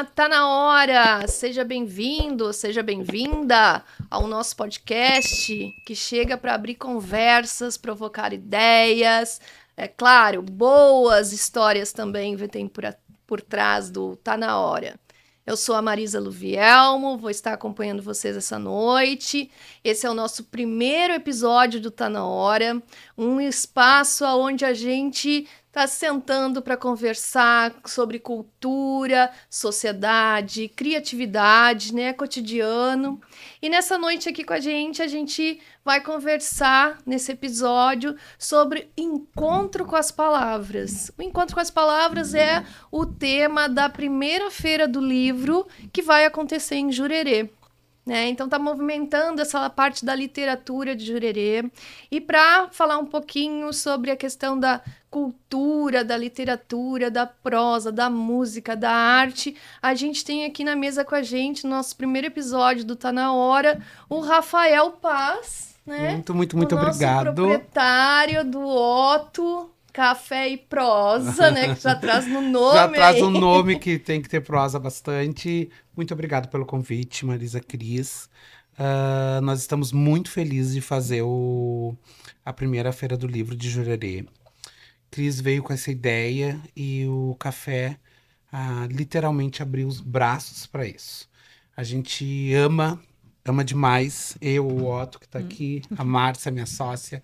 tá na hora! Seja bem-vindo, seja bem-vinda ao nosso podcast que chega para abrir conversas, provocar ideias, é claro, boas histórias também tem por trás do Tá na Hora. Eu sou a Marisa Luvielmo, vou estar acompanhando vocês essa noite. Esse é o nosso primeiro episódio do Tá na Hora, um espaço onde a gente está sentando para conversar sobre cultura, sociedade, criatividade, né, cotidiano. E nessa noite aqui com a gente vai conversar nesse episódio sobre encontro com as palavras. O encontro com as palavras é o tema da primeira feira do livro que vai acontecer em Jurerê. Né? Então está movimentando essa parte da literatura de Jurerê. E para falar um pouquinho sobre a questão da cultura, da literatura, da prosa, da música, da arte, a gente tem aqui na mesa com a gente, no nosso primeiro episódio do Tá na Hora, o Rafael Paz, né? Muito o nosso obrigado. Proprietário do Otto Café e Prosa, né? Que já traz no nome. Já traz um nome que tem que ter prosa bastante. Muito obrigado pelo convite, Marisa, Cris. Nós estamos muito felizes de fazer a primeira Feira do Livro de Jurerê. Cris veio com essa ideia e o café literalmente abriu os braços para isso. A gente ama demais, eu, o Otto, que está aqui, a Márcia, minha sócia,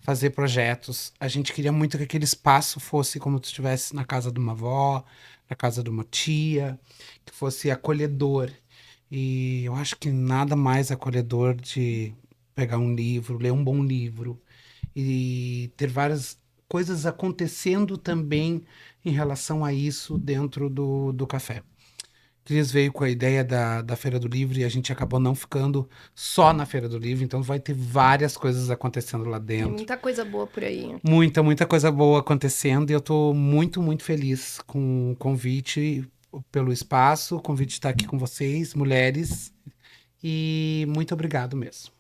fazer projetos. A gente queria muito que aquele espaço fosse como se estivesse na casa de uma avó, na casa de uma tia, que fosse acolhedor. E eu acho que nada mais acolhedor de pegar um livro, ler um bom livro e ter várias coisas acontecendo também em relação a isso dentro do café. Cris veio com a ideia da Feira do Livro e a gente acabou não ficando só na Feira do Livro, então vai ter várias coisas acontecendo lá dentro. Tem muita coisa boa por aí. Muita coisa boa acontecendo e eu estou muito feliz com o convite, pelo espaço, o convite de estar aqui com vocês, mulheres, e muito obrigado mesmo.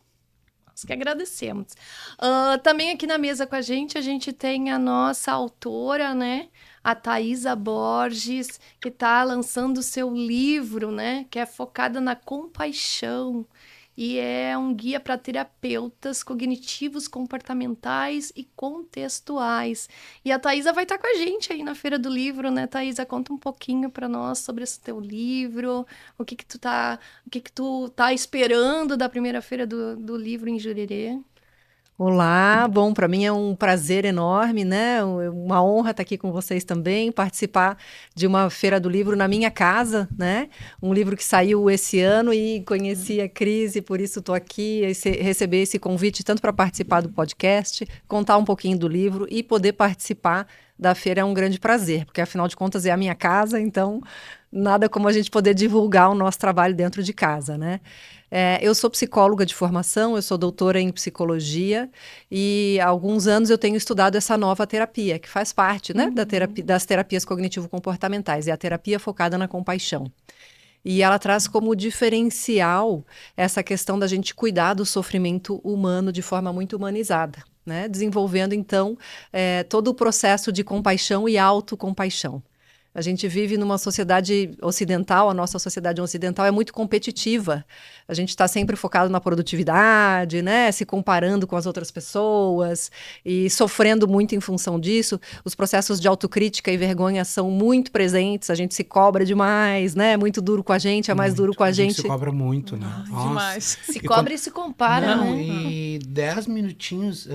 Nós que agradecemos. Também aqui na mesa com a gente tem a nossa autora, né? A Thaisa Borges, que está lançando o seu livro, né? Que é focada na compaixão. E é um guia para terapeutas cognitivos, comportamentais e contextuais. E a Thaisa vai estar com a gente aí na Feira do Livro, né, Thaisa? Conta um pouquinho para nós sobre esse teu livro, o que tu tá esperando da primeira Feira do Livro em Jurerê. Olá, bom, para mim é um prazer enorme, né? Uma honra estar aqui com vocês também, participar de uma Feira do Livro na minha casa, né? Um livro que saiu esse ano e conheci a Cris e por isso estou aqui, receber esse convite tanto para participar do podcast, contar um pouquinho do livro e poder participar da feira é um grande prazer, porque afinal de contas é a minha casa, então nada como a gente poder divulgar o nosso trabalho dentro de casa, né? Eu sou psicóloga de formação, eu sou doutora em psicologia e há alguns anos eu tenho estudado essa nova terapia, que faz parte, né, das terapias cognitivo-comportamentais, é a terapia focada na compaixão. E ela traz como diferencial essa questão da gente cuidar do sofrimento humano de forma muito humanizada, né? Desenvolvendo, então, todo o processo de compaixão e autocompaixão. A gente vive numa sociedade ocidental, a nossa sociedade ocidental é muito competitiva. A gente está sempre focado na produtividade, né? Se comparando com as outras pessoas e sofrendo muito em função disso. Os processos de autocrítica e vergonha são muito presentes, a gente se cobra demais, né? É muito duro com a gente, é mais duro com a gente. Se cobra muito, né? Nossa. Demais. Se cobra e se compara, não, né? E 10 minutinhos...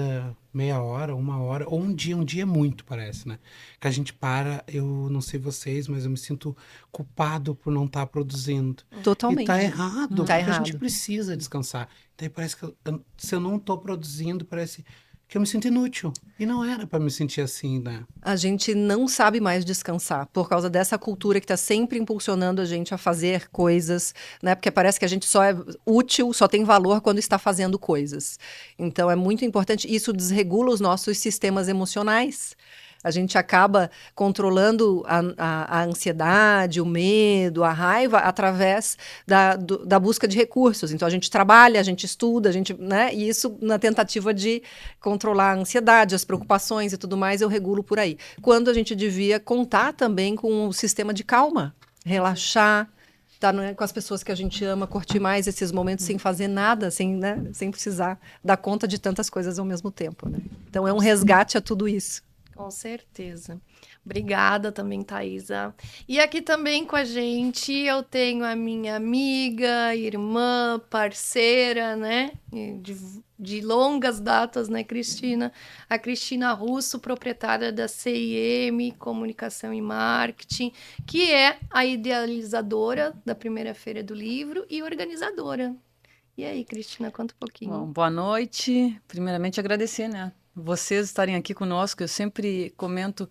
meia hora, uma hora, ou um dia é muito, parece, né? Que a gente para, eu não sei vocês, mas eu me sinto culpado por não estar produzindo. Totalmente. E tá errado, Tá porque errado. a gente precisa descansar. Daí parece que se eu não tô produzindo, parece que eu me sinto inútil. E não era para me sentir assim, né? A gente não sabe mais descansar por causa dessa cultura que está sempre impulsionando a gente a fazer coisas, né? Porque parece que a gente só é útil, só tem valor quando está fazendo coisas. Então é muito importante, isso desregula os nossos sistemas emocionais. A gente acaba controlando a ansiedade, o medo, a raiva através da busca de recursos. Então, a gente trabalha, a gente estuda, né? E isso na tentativa de controlar a ansiedade, as preocupações e tudo mais, eu regulo por aí. Quando a gente devia contar também com um sistema de calma. relaxar, estar com as pessoas que a gente ama, curtir mais esses momentos sem fazer nada, sem precisar dar conta de tantas coisas ao mesmo tempo, né? Então é um resgate a tudo isso. Com certeza. Obrigada também, Thaisa. E aqui também com a gente eu tenho a minha amiga, irmã, parceira, né? De longas datas, né, Cristina? A Cristina Russo, proprietária da CIM Comunicação e Marketing, que é a idealizadora da primeira Feira do Livro e organizadora. E aí, Cristina, conta um pouquinho. Bom, boa noite. Primeiramente, agradecer, né? Vocês estarem aqui conosco. Eu sempre comento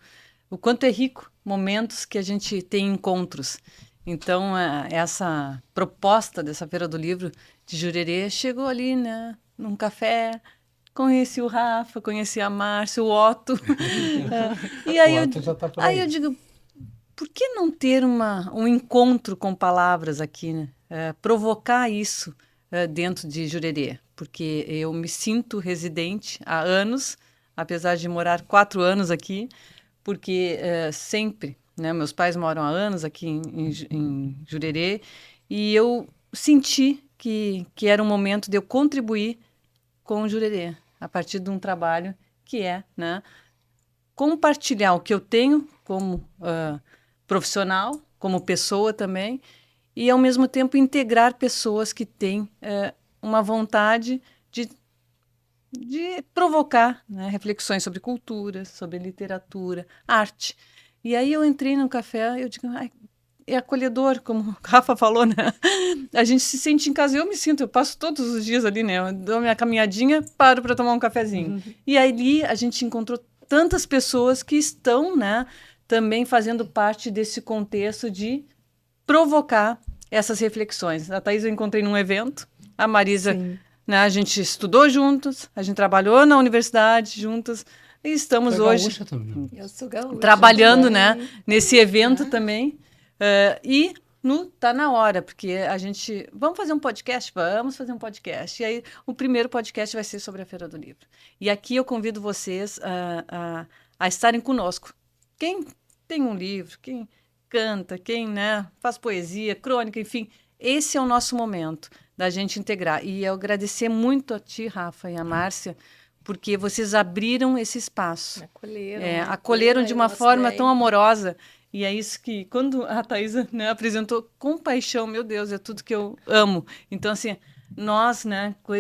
o quanto é rico momentos que a gente tem encontros. Então, essa proposta dessa Feira do Livro de Jurerê chegou ali, né? Num café, conheci o Rafa, conheci a Márcia, o Otto. E aí, O Otto já tá por aí. eu digo, por que não ter um encontro com palavras aqui, né? Provocar isso dentro de Jurerê, porque eu me sinto residente há anos, apesar de morar 4 anos aqui, porque sempre, né, meus pais moram há anos aqui em Jurerê, e eu senti que era um momento de eu contribuir com o Jurerê, a partir de um trabalho que né, compartilhar o que eu tenho como profissional, como pessoa também, e, ao mesmo tempo, integrar pessoas que têm uma vontade de provocar, né, reflexões sobre cultura, sobre literatura, arte. E aí eu entrei no café e eu digo, é acolhedor, como o Rafa falou, né? A gente se sente em casa, eu me sinto, eu passo todos os dias ali, né? Eu dou minha caminhadinha, paro para tomar um cafezinho. E ali a gente encontrou tantas pessoas que estão, né, também fazendo parte desse contexto de provocar essas reflexões. A Thaís eu encontrei num evento, a Marisa, né, a gente estudou juntos, a gente trabalhou na universidade juntas e estamos hoje Eu sou gaúcha, trabalhando, também. né, nesse evento também. E tá na hora, porque a gente... Vamos fazer um podcast? Vamos fazer um podcast. E aí o primeiro podcast vai ser sobre a Feira do Livro. E aqui eu convido vocês a estarem conosco. Quem tem um livro, quem canta, quem, né, faz poesia, crônica, enfim, esse é o nosso momento da gente integrar. E eu agradecer muito a ti, Rafa, e a Márcia, porque vocês abriram esse espaço. Acolheram de uma forma tão amorosa. E é isso que, quando a Thaisa, né, apresentou com paixão, meu Deus, é tudo que eu amo. Então, assim, nós, né, com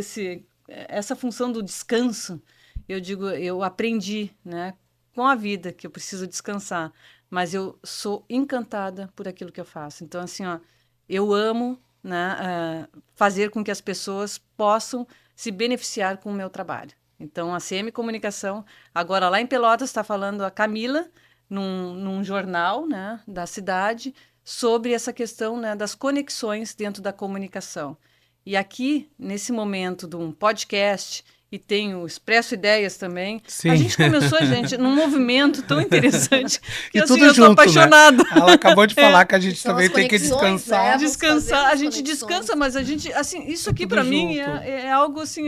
essa função do descanso, eu digo, eu aprendi, né, com a vida, que eu preciso descansar. Mas eu sou encantada por aquilo que eu faço. Então, assim, eu amo, né, fazer com que as pessoas possam se beneficiar com o meu trabalho. Então, a CM Comunicação, agora lá em Pelotas, está falando a Camila, num jornal, né, da cidade, sobre essa questão, né, das conexões dentro da comunicação. E aqui, nesse momento de um podcast... E tem o Expresso Ideias também. Sim. A gente começou, gente, num movimento tão interessante que E assim, tudo eu junto, tô apaixonada. né? Ela acabou de falar que a gente São também as tem que conexões, descansar. né? Descansar, a gente conexões. descansa, mas a gente, assim, isso aqui tudo para mim junto. é algo assim,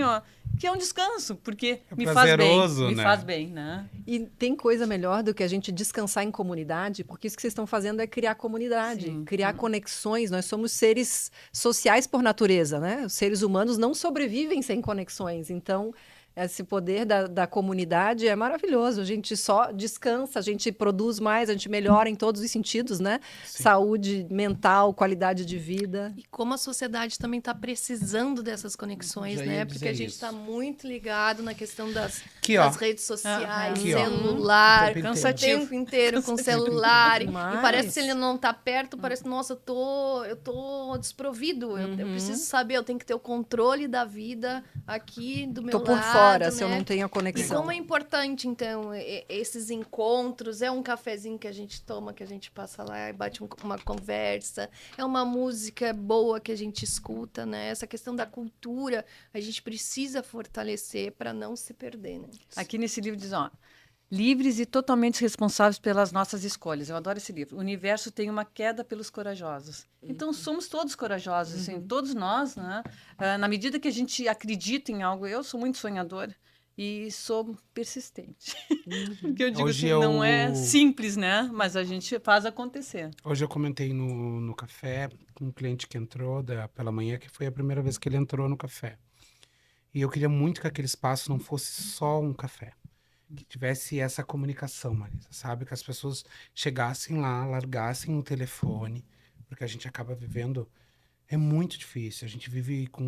que é um descanso, porque É me faz bem, prazeroso, me né? faz bem, né? E tem coisa melhor do que a gente descansar em comunidade, porque isso que vocês estão fazendo é criar comunidade, Sim. criar conexões. Nós somos seres sociais por natureza, né? Os seres humanos não sobrevivem sem conexões. Então, esse poder da comunidade é maravilhoso. A gente só descansa, a gente produz mais, a gente melhora em todos os sentidos, né? Sim. Saúde mental, qualidade de vida. E como a sociedade também está precisando dessas conexões, Já ia né? dizer Porque a gente isso. está muito ligado na questão das Aqui, ó. das redes sociais, Aqui, ó. celular, O tempo o Cansativo. tempo inteiro com celular. E Mas- parece que se ele não tá perto, parece, nossa, eu tô desprovido. Eu preciso saber, eu tenho que ter o controle da vida aqui do meu Tô por lado, fora, se eu né? não tenho a E conexão. como é importante, então, esses encontros, é um cafezinho que a gente toma, que a gente passa lá e bate uma conversa, é uma música boa que a gente escuta, né? Essa questão da cultura, a gente precisa fortalecer para não se perder, né? Aqui nesse livro diz, livres e totalmente responsáveis pelas nossas escolhas. Eu adoro esse livro. O universo tem uma queda pelos corajosos. Então, somos todos corajosos, assim, todos nós, né? Na medida que a gente acredita em algo, eu sou muito sonhadora, e sou persistente. Porque eu digo Hoje assim, não eu- é simples, né? Mas a gente faz acontecer. Hoje eu comentei no café com um cliente que entrou pela manhã, que foi a primeira vez que ele entrou no café. E eu queria muito que aquele espaço não fosse só um café. Que tivesse essa comunicação, Marisa, sabe? Que as pessoas chegassem lá, largassem o telefone, porque a gente acaba vivendo... É muito difícil. A gente vive com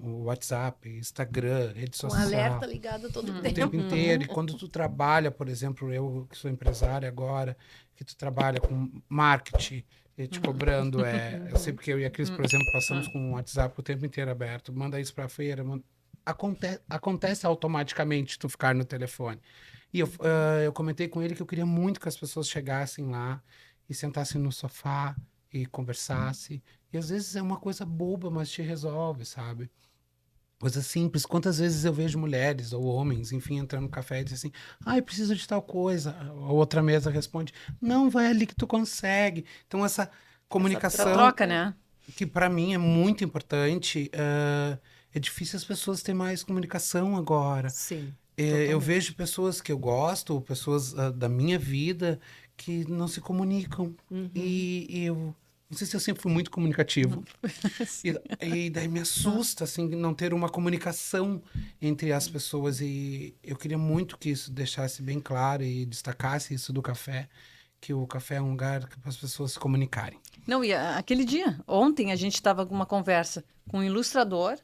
o WhatsApp, Instagram, rede Com social. alerta ligado todo O tempo. tempo inteiro. E quando tu trabalha, por exemplo, eu que sou empresária agora, que tu trabalha com marketing, e te cobrando, eu sei porque eu e a Cris, por exemplo, passamos com o WhatsApp o tempo inteiro aberto, manda isso pra feira, acontece automaticamente tu ficar no telefone. E eu comentei com ele que eu queria muito que as pessoas chegassem lá e sentassem no sofá e conversassem. E às vezes é uma coisa boba, mas te resolve, sabe? Coisa simples. Quantas vezes eu vejo mulheres ou homens, enfim, entrando no café e dizem assim, eu preciso de tal coisa. A outra mesa responde, não, vai ali que tu consegue. Então, essa comunicação, Essa troca, né? que para mim é muito importante, é difícil as pessoas terem mais comunicação agora. Sim. Eu vejo pessoas que eu gosto, pessoas da minha vida, que não se comunicam. E eu não sei se eu sempre fui muito comunicativo. E daí me assusta, assim, não ter uma comunicação entre as pessoas. E eu queria muito que isso deixasse bem claro e destacasse isso do café, que o café é um lugar para as pessoas se comunicarem. Não, e aquele dia, ontem, a gente estava com uma conversa com um ilustrador,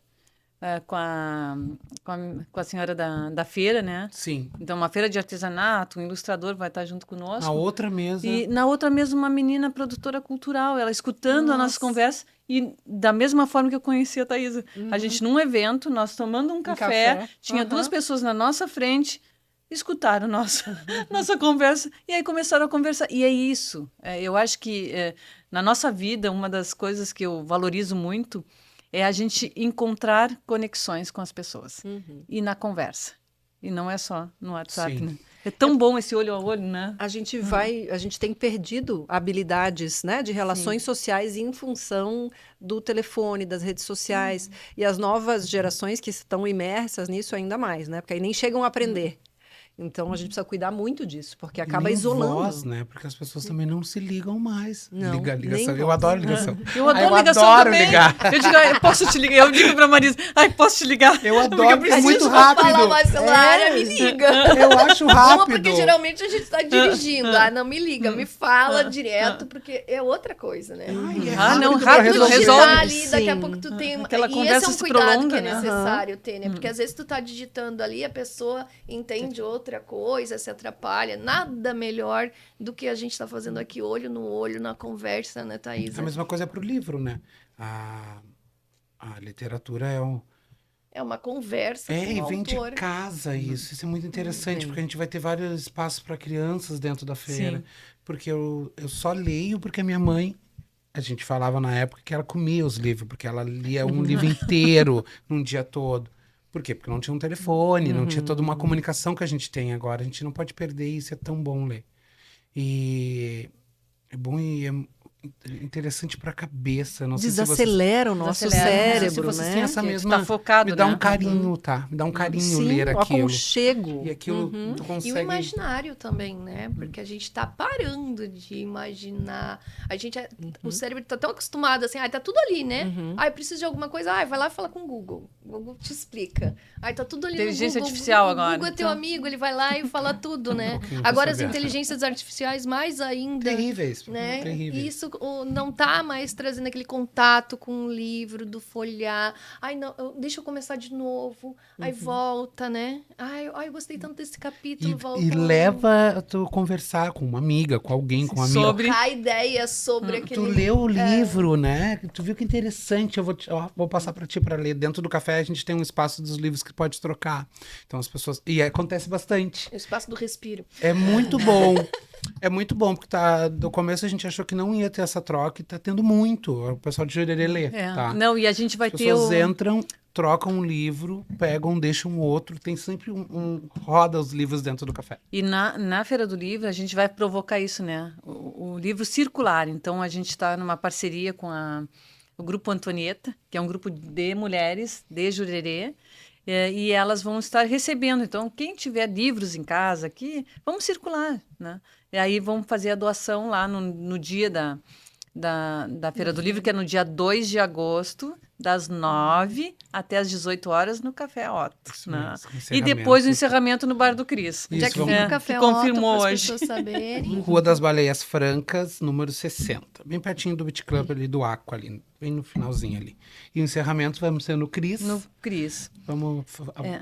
com a senhora da feira, né? Sim. Então, uma feira de artesanato, um ilustrador vai estar junto conosco. Na outra mesa... E na outra mesa, uma menina produtora cultural, ela escutando a nossa conversa e da mesma forma que eu conheci a Thaisa. A gente, num evento, nós tomando um café, tinha duas pessoas na nossa frente, escutaram nossa conversa e aí começaram a conversar. E é isso. Eu acho que na nossa vida, uma das coisas que eu valorizo muito é a gente encontrar conexões com as pessoas e na conversa. E não é só no WhatsApp, Sim. né? É tão bom esse olho a olho, né? A gente tem perdido habilidades, né, de relações sociais em função do telefone, das redes sociais. E as novas gerações que estão imersas nisso ainda mais, né? Porque aí nem chegam a aprender. Então a gente precisa cuidar muito disso, porque acaba nem isolando. voz, né? Porque as pessoas também não se ligam mais. Não, Ligação. nem Eu voz. adoro ligação. Eu adoro eu ligação adoro também. ligar. Eu digo, posso te ligar? Eu digo pra Marisa, posso te ligar? Eu adoro, porque é muito Preciso rápido. falar mais celular, me liga. Eu acho Uma, rápido. porque geralmente a gente tá dirigindo. Não me liga, me fala direto, porque é outra coisa, né? Ai, é não, pra rápido, Tu resolver. resolve. digitar ali, daqui a Sim. pouco tu tem... Aquela E esse conversa é um se cuidado prolonga, que é né? necessário ter, né? Porque às vezes tu tá digitando ali, a pessoa entende outra coisa, se atrapalha. Nada melhor do que a gente tá fazendo aqui, olho no olho, na conversa, né, Thaisa? A mesma coisa pro livro, né? A literatura É uma conversa com e o vem de autor. casa isso. Isso é muito interessante, Vem. porque a gente vai ter vários espaços para crianças dentro da feira. Sim. Porque eu só leio porque a minha mãe, a gente falava na época que ela comia os livros, porque ela lia um livro inteiro num dia todo. Por quê? Porque não tinha um telefone, não tinha toda uma comunicação que a gente tem agora. A gente não pode perder isso, é tão bom ler. E é bom e é interessante para a cabeça. Não sei se vocês... Desacelera o nosso Desacelera. Não sei se cérebro, vocês né? têm essa Que mesma... tá focado, Me dá né? um carinho, tá? Me dá um carinho Sim, ler o aquilo. aconchego. E aquilo tu E consegue... o imaginário também, né? Porque a gente tá parando de imaginar. A gente o cérebro tá tão acostumado assim, tá tudo ali, né? Preciso de alguma coisa, vai lá e fala com o Google. O Google te explica. Tá tudo ali Inteligência no Google. artificial o agora. Google é teu Então. amigo, ele vai lá e fala tudo, né? pouquinho Agora pra as saber. inteligências artificiais mais ainda, Terríveis. né? Terríveis. Isso não tá mais trazendo aquele contato com o livro, do folhear. Não, deixa eu começar de novo. Aí volta, né? Eu gostei tanto desse capítulo, volta. E leva tu conversar com uma amiga, com alguém, com uma amiga. Sobre. Trocar ideias sobre aquele... Tu leu o livro, né? Tu viu que interessante. Eu vou passar para ti para ler. Dentro do café a gente tem um espaço dos livros que pode trocar. Então as pessoas... E acontece bastante. O espaço do respiro. É muito bom. É muito bom, porque do começo a gente achou que não ia ter essa troca e tá tendo muito. O pessoal de Jurerê lê, tá? Não, e a gente vai As ter pessoas entram, trocam um livro, pegam, deixam um outro. Tem sempre roda os livros dentro do café. E na Feira do Livro, a gente vai provocar isso, né? O livro circular. Então, a gente está numa parceria com o Grupo Antonieta, que é um grupo de mulheres de Jurerê. e elas vão estar recebendo. Então, quem tiver livros em casa aqui, vamos circular, né? E aí vamos fazer a doação lá no dia da Feira do Livro, que é no dia 2 de agosto, das 9 até as 18 horas, no Café Otto. Isso Né? mesmo, E depois o encerramento no Bar do Cris. Onde é que Isso, fica é, o Café que confirmou Otto, para as hoje. pessoas saberem? Rua das Baleias Francas, número 60. Bem pertinho do Beach Club ali, do Aqua ali, bem no finalzinho ali. E o encerramento vamos ser no Cris. No Cris. Vamos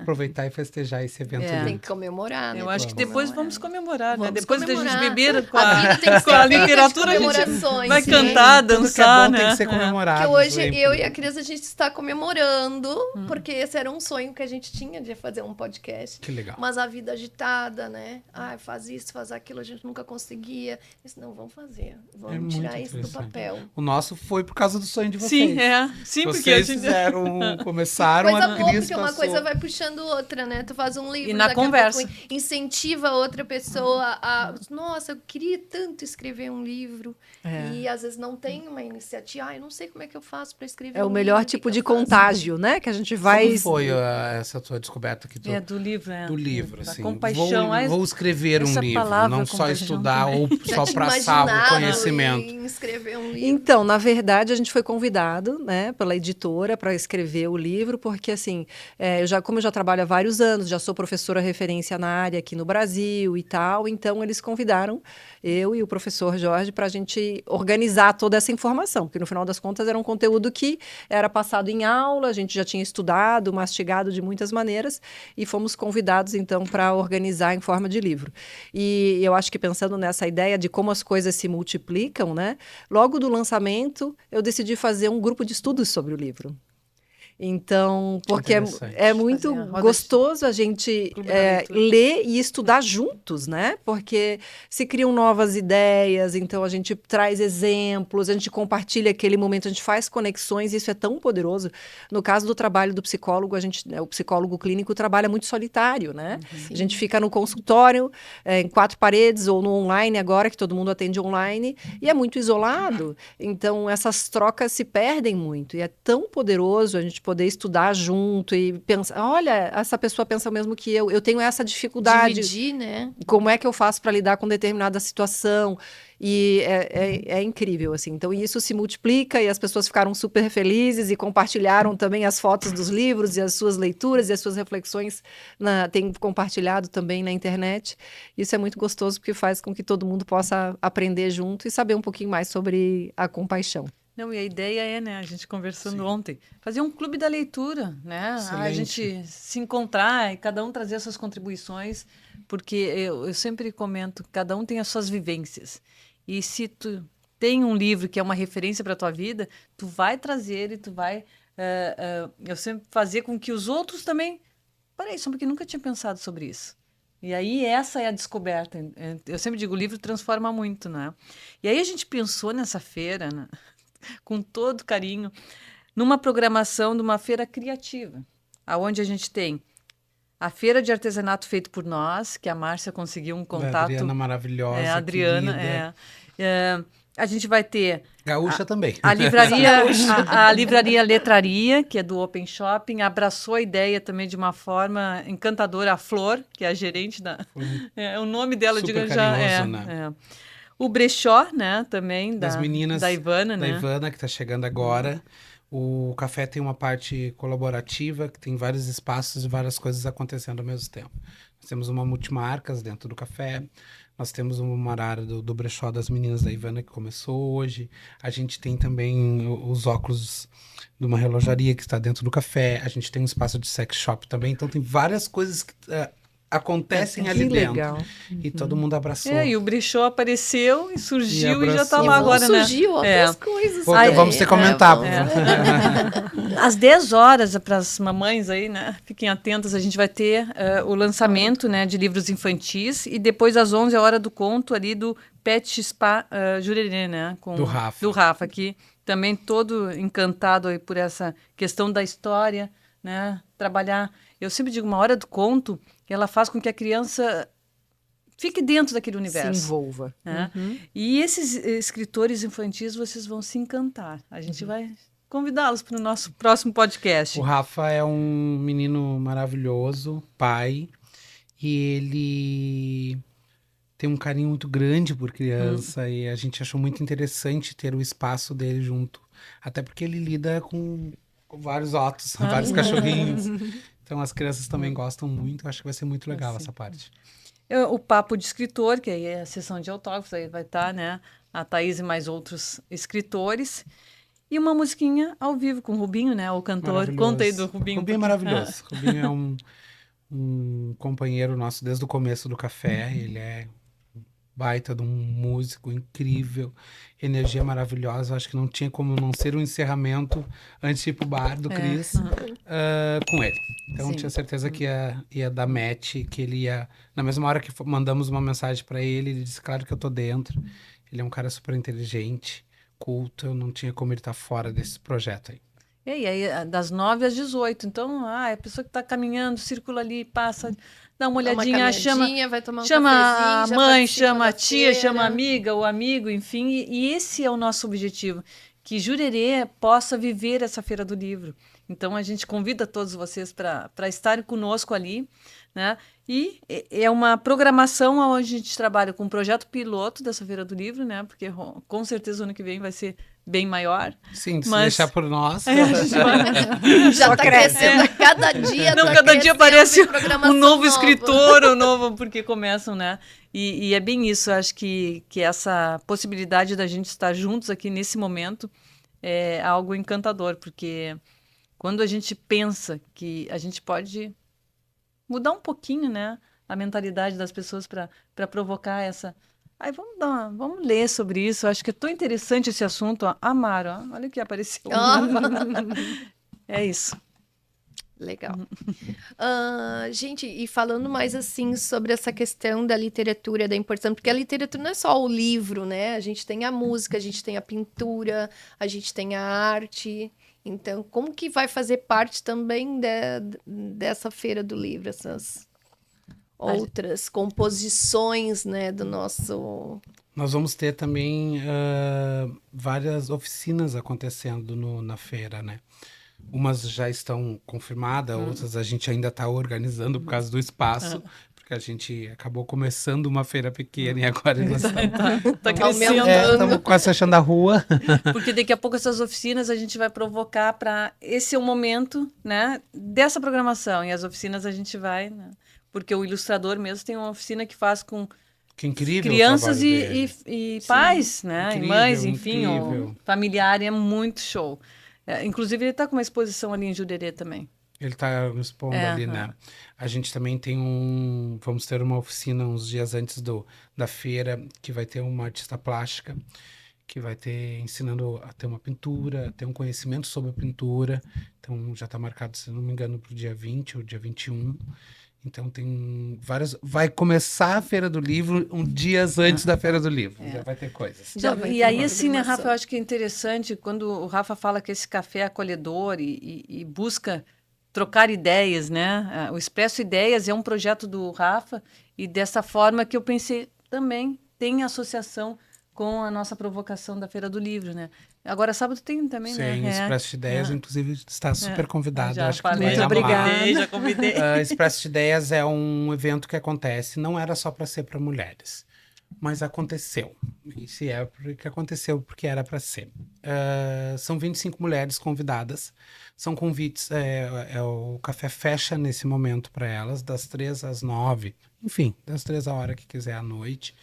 aproveitar e festejar esse evento É. Tem lindo. que comemorar, né? Eu acho que depois vamos comemorar, né? Vamos Depois da gente comemorar. beber com A vida tem que com ser a feita de literatura, a gente comemorações, vai sim. cantar, Tudo que é dançar, bom né? tem que ser É. comemorado. Que hoje sempre. eu e a Cris, a gente está comemorando, porque esse era um sonho que a gente tinha de fazer um podcast. Que legal. Mas a vida agitada, né? Ai, faz isso, faz aquilo, a gente nunca conseguia. Disse, não, vamos fazer. Vamos muito tirar isso do interessante. papel. O nosso foi por causa do sonho de vocês. Sim, sim, porque a Vocês gente... começaram Coisa a boa, Cris porque uma passou. coisa vai puxando outra, né? Tu faz um livro, E na daqui a conversa. pouco incentiva a outra pessoa a... Nossa, eu queria tanto escrever um livro. É. E às vezes não tem uma iniciativa. Ah, eu não sei como é que eu faço para escrever É um o melhor livro, tipo que de eu faço? contágio, né? Que a gente vai. Como foi essa tua descoberta aqui do livro, do livro, da assim? compaixão. Vou escrever um essa livro, palavra, não só compaixão, estudar também. ou Já só te passar o imaginava conhecimento. em escrever um livro. Então, na verdade, a gente foi convidado, né, pela editora para escrever o livro, porque assim, como eu já trabalho há vários anos, já sou professora referência na área aqui no Brasil e tal, então eles convidaram eu e o professor Jorge para a gente organizar toda essa informação, porque no final das contas era um conteúdo que era passado em aula, a gente já tinha estudado, mastigado de muitas maneiras, e fomos convidados então para organizar em forma de livro. E eu acho que pensando nessa ideia de como as coisas se multiplicam, né? Logo do lançamento, eu decidi fazer um grupo de estudos sobre o livro. Então, porque Interessante. é muito Fazer a roda gostoso a gente Clube da leitura. ler e estudar juntos, né? Porque se criam novas ideias, então a gente traz exemplos, a gente compartilha aquele momento, a gente faz conexões, e isso é tão poderoso. No caso do trabalho do psicólogo, o psicólogo clínico trabalha muito solitário, né? A gente fica no consultório, em 4 paredes, ou no online agora, que todo mundo atende online, e é muito isolado. Então, essas trocas se perdem muito, e é tão poderoso a gente poder estudar junto e pensar, olha, essa pessoa pensa o mesmo que eu tenho essa dificuldade, Dividir, né? como é que eu faço para lidar com determinada situação? E é incrível, assim. Então, isso se multiplica e as pessoas ficaram super felizes e compartilharam também as fotos dos livros e as suas leituras e as suas reflexões, tem compartilhado também na internet. Isso é muito gostoso porque faz com que todo mundo possa aprender junto e saber um pouquinho mais sobre a compaixão. Não, e a ideia é, né, a gente conversando ontem, fazer um clube da leitura, né? A gente se encontrar e cada um trazer as suas contribuições, porque eu sempre comento, cada um tem as suas vivências. E se tu tem um livro que é uma referência para a tua vida, tu vai trazer e tu vai eu sempre fazer com que os outros também... Peraí, só porque nunca tinha pensado sobre isso. E aí essa é a descoberta. Eu sempre digo, o livro transforma muito, né? E aí a gente pensou nessa feira, né? Com todo carinho, numa programação de uma feira criativa, aonde a gente tem a feira de artesanato feito por nós, que a Márcia conseguiu um contato. A Adriana maravilhosa, a Adriana, querida. A gente vai ter Gaúcha também. a livraria, a livraria Letraria, que é do Open Shopping, abraçou a ideia também de uma forma encantadora. A Flor, que é a gerente da... o nome dela, Super diga carinhoso, já. né? O brechó, né, também, Das meninas, da Ivana, da né? Ivana, que está chegando agora. O café tem uma parte colaborativa, que tem vários espaços e várias coisas acontecendo ao mesmo tempo. Nós temos uma multimarcas dentro do café, nós temos uma área do brechó das meninas da Ivana, que começou hoje. A gente tem também os óculos de uma relojaria que está dentro do café. A gente tem um espaço de sex shop também. Então, tem várias coisas que... acontecem ali dentro. Legal. E todo mundo abraçou. E o brechó apareceu e surgiu e já está abraçou. lá agora, né? Surgiu outras coisas. Pô, aí, vamos ter que comentar. Às 10 horas, para as mamães aí, né? Fiquem atentas, a gente vai ter o lançamento, né, de livros infantis, e depois às 11 a hora do conto ali do Pet Spa Jurerê, né? Do Rafa, que também todo encantado aí por essa questão da história, né? Trabalhar, eu sempre digo, uma hora do conto, ela faz com que a criança fique dentro daquele universo. Se envolva. Né? E esses escritores infantis, vocês vão se encantar. A gente vai convidá-los para o nosso próximo podcast. O Rafa é um menino maravilhoso, pai, e ele tem um carinho muito grande por criança e a gente achou muito interessante ter o espaço dele junto. Até porque ele lida com vários outros, vários cachorrinhos. Então as crianças também gostam muito. Acho que vai ser muito legal essa parte. O papo de escritor, que aí é a sessão de autógrafos, aí vai estar, né, a Thaís e mais outros escritores. E uma musiquinha ao vivo com o Rubinho, né, o cantor. Maravilhoso. Conta aí do Rubinho. Rubinho é maravilhoso. Rubinho é um companheiro nosso desde o começo do café. Ele é baita de um músico incrível, energia maravilhosa. Acho que não tinha como não ser um encerramento antes de ir pro bar do Cris com ele. Então Sim. tinha certeza que ia dar match, que ele ia... Na mesma hora que mandamos uma mensagem para ele, ele disse, claro que eu tô dentro. Ele é um cara super inteligente, culto, eu não tinha como ele estar fora desse projeto aí. E aí, das 9 às 18. Então, a pessoa que está caminhando, circula ali, passa, dá uma olhadinha, vai tomar um chama cafezinho, a já mãe, participa chama da a tia, feira. chama a amiga, o amigo, enfim. E esse é o nosso objetivo, que Jurerê possa viver essa Feira do Livro. Então, a gente convida todos vocês para estarem conosco ali, né? E é uma programação onde a gente trabalha com um projeto piloto dessa Feira do Livro, né? Porque com certeza o ano que vem vai ser bem maior. Sim, se Mas- deixar por nós. A gente vai... Já Só tá cresce. crescendo a cada dia. Não, tá cada dia crescendo aparece em programação um novo nova. escritor, um novo, porque começam, né? E é bem isso, eu acho que essa possibilidade da gente estar juntos aqui nesse momento é algo encantador, porque quando a gente pensa que a gente pode mudar um pouquinho, né, a mentalidade das pessoas para provocar essa... Aí vamos ler sobre isso, eu acho que é tão interessante esse assunto, ó. Amaro, ó, olha o que apareceu. É isso. Legal. Gente, e falando mais assim sobre essa questão da literatura, da importância, porque a literatura não é só o livro, né? A gente tem a música, a gente tem a pintura, a gente tem a arte. Então, como que vai fazer parte também dessa Feira do Livro, essas outras composições, né, do nosso... Nós vamos ter também várias oficinas acontecendo na feira, né? Umas já estão confirmadas, outras a gente ainda está organizando por causa do espaço, porque a gente acabou começando uma feira pequena e agora nós Tá crescendo. estamos quase fechando a rua. Porque daqui a pouco essas oficinas a gente vai provocar para... Esse é o momento, né, dessa programação. E as oficinas a gente vai... Né, porque o ilustrador mesmo tem uma oficina que faz com Que incrível o crianças trabalho dele. e pais, né? Incrível, e mães, enfim. incrível. Familiar, é muito show. Inclusive, ele está com uma exposição ali em Jurerê também. Ele está expondo ali, né? A gente também tem vamos ter uma oficina uns dias antes da feira, que vai ter uma artista plástica, que vai ter ensinando a ter uma pintura, a ter um conhecimento sobre a pintura. Então, já está marcado, se não me engano, para o dia 20 ou dia 21. Então, tem várias... Vai começar a Feira do Livro dias antes da Feira do Livro. Já vai ter coisas. Já Não, vai e ter aí, uma assim, né, programação. Rafa, eu acho que é interessante quando o Rafa fala que esse café é acolhedor e busca trocar ideias, né? O Expresso Ideias é um projeto do Rafa e dessa forma que eu pensei também tem associação com a nossa provocação da Feira do Livro, né? Agora, sábado tem também, né? Sim, Expresso de Ideias, inclusive, está super convidado. Já Acho que falei, vai Muito amar. obrigada. Já convidei. Expresso de Ideias é um evento que acontece, não era só para ser para mulheres, mas aconteceu. Isso é porque aconteceu, porque era para ser. São 25 mulheres convidadas, são convites, o café fecha nesse momento para elas, das 3 às 9, enfim, das 3 à hora que quiser à noite.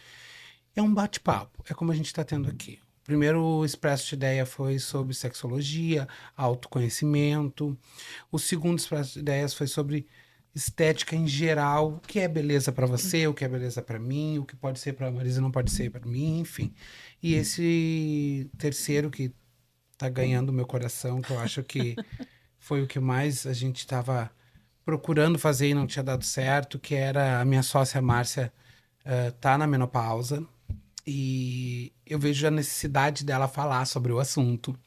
É um bate-papo, é como a gente está tendo aqui. O primeiro Expresso de Ideia foi sobre sexologia, autoconhecimento. O segundo Expresso de Ideias foi sobre estética em geral, o que é beleza para você, o que é beleza para mim, o que pode ser para a Marisa não pode ser para mim, enfim. E esse terceiro que tá ganhando meu coração, que eu acho que foi o que mais a gente estava procurando fazer e não tinha dado certo, que era a minha sócia Márcia tá na menopausa. E eu vejo a necessidade dela falar sobre o assunto.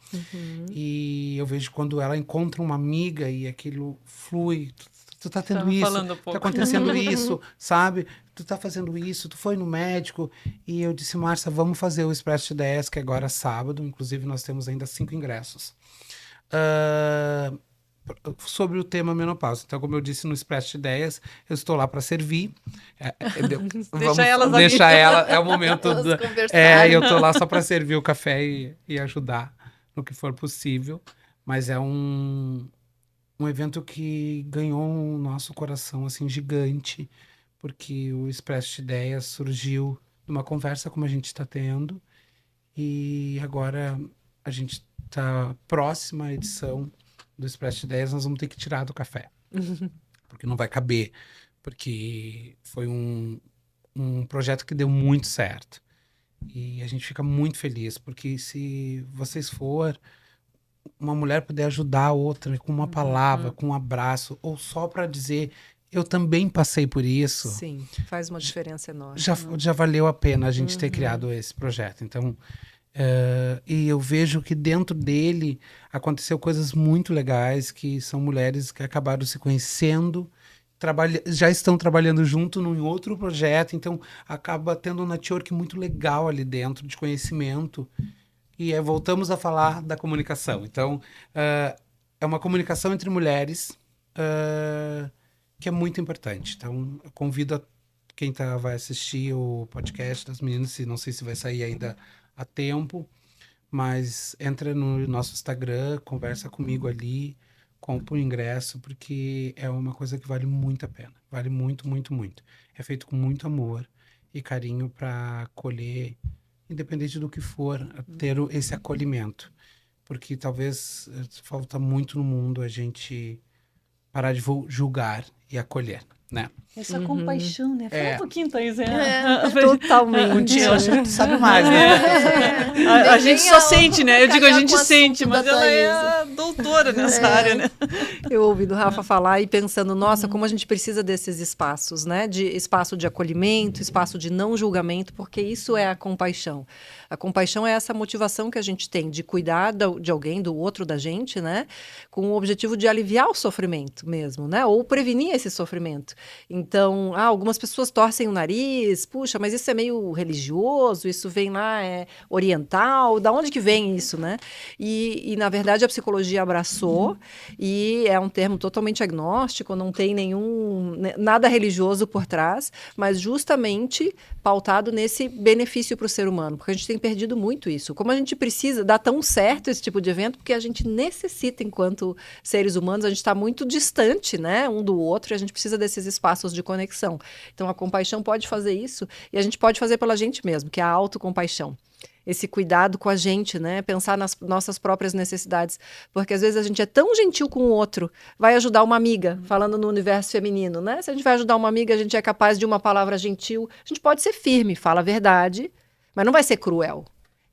E eu vejo quando ela encontra uma amiga e aquilo flui. Tu tá tendo Tava isso, falando há tá pouco. acontecendo isso, sabe? Tu tá fazendo isso, tu foi no médico. E eu disse, Márcia, vamos fazer o Expresso de Ideias, que agora é sábado. Inclusive, nós temos ainda 5 ingressos. sobre o tema menopausa. Então, como eu disse no Expresso de Ideias, eu estou lá para servir. Vamos elas deixar ela, é o momento. Vamos conversar. Eu estou lá só para servir o café e ajudar no que for possível. Mas é um evento que ganhou o nosso coração assim gigante, porque o Expresso de Ideias surgiu de uma conversa como a gente está tendo, e agora a gente está próxima à edição do Expresso de Ideias, nós vamos ter que tirar do café, porque não vai caber, porque foi um projeto que deu muito certo. E a gente fica muito feliz, porque se vocês uma mulher puder ajudar a outra com uma palavra, com um abraço, ou só para dizer, eu também passei por isso. Sim, faz uma diferença enorme. Já valeu a pena a gente ter criado esse projeto. Então, e eu vejo que dentro dele aconteceu coisas muito legais, que são mulheres que acabaram se conhecendo, já estão trabalhando junto num outro projeto, então acaba tendo um network muito legal ali dentro, de conhecimento. E voltamos a falar da comunicação. Então, é uma comunicação entre mulheres que é muito importante. Então, eu convido quem vai assistir o podcast das meninas, não sei se vai sair ainda a tempo, mas entra no nosso Instagram, conversa comigo ali, compra o ingresso, porque é uma coisa que vale muito a pena. Vale muito, muito, muito. É feito com muito amor e carinho para acolher, independente do que for, ter esse acolhimento. Porque talvez falta muito no mundo a gente parar de julgar e acolher, né? Essa compaixão, né? Fala um pouquinho, Thaís. Totalmente. Eu acho que tu sabe mais, né? A gente só sente, né? Eu digo, a calhar gente com o sente, assunto mas da ela é Thaís. a doutora nessa área, né? Eu ouvi do Rafa falar e pensando, nossa, como a gente precisa desses espaços, né? De espaço de acolhimento, espaço de não julgamento, porque isso é a compaixão. A compaixão é essa motivação que a gente tem de cuidar de alguém, do outro, da gente, né? Com o objetivo de aliviar o sofrimento mesmo, né? Ou prevenir esse sofrimento. Então, algumas pessoas torcem o nariz, puxa, mas isso é meio religioso, isso vem lá, é oriental, da onde que vem isso, né? E na verdade, a psicologia abraçou, e é um termo totalmente agnóstico, não tem nada religioso por trás, mas justamente pautado nesse benefício para o ser humano, porque a gente tem perdido muito isso. Como a gente precisa dar tão certo esse tipo de evento, porque a gente necessita, enquanto seres humanos, a gente está muito distante, né, um do outro, e a gente precisa desses espaços de conexão. Então, a compaixão pode fazer isso, e a gente pode fazer pela gente mesmo, que é a autocompaixão. Esse cuidado com a gente, né? Pensar nas nossas próprias necessidades. Porque às vezes a gente é tão gentil com o outro, vai ajudar uma amiga, falando no universo feminino, né? Se a gente vai ajudar uma amiga, a gente é capaz de uma palavra gentil. A gente pode ser firme, fala a verdade, mas não vai ser cruel.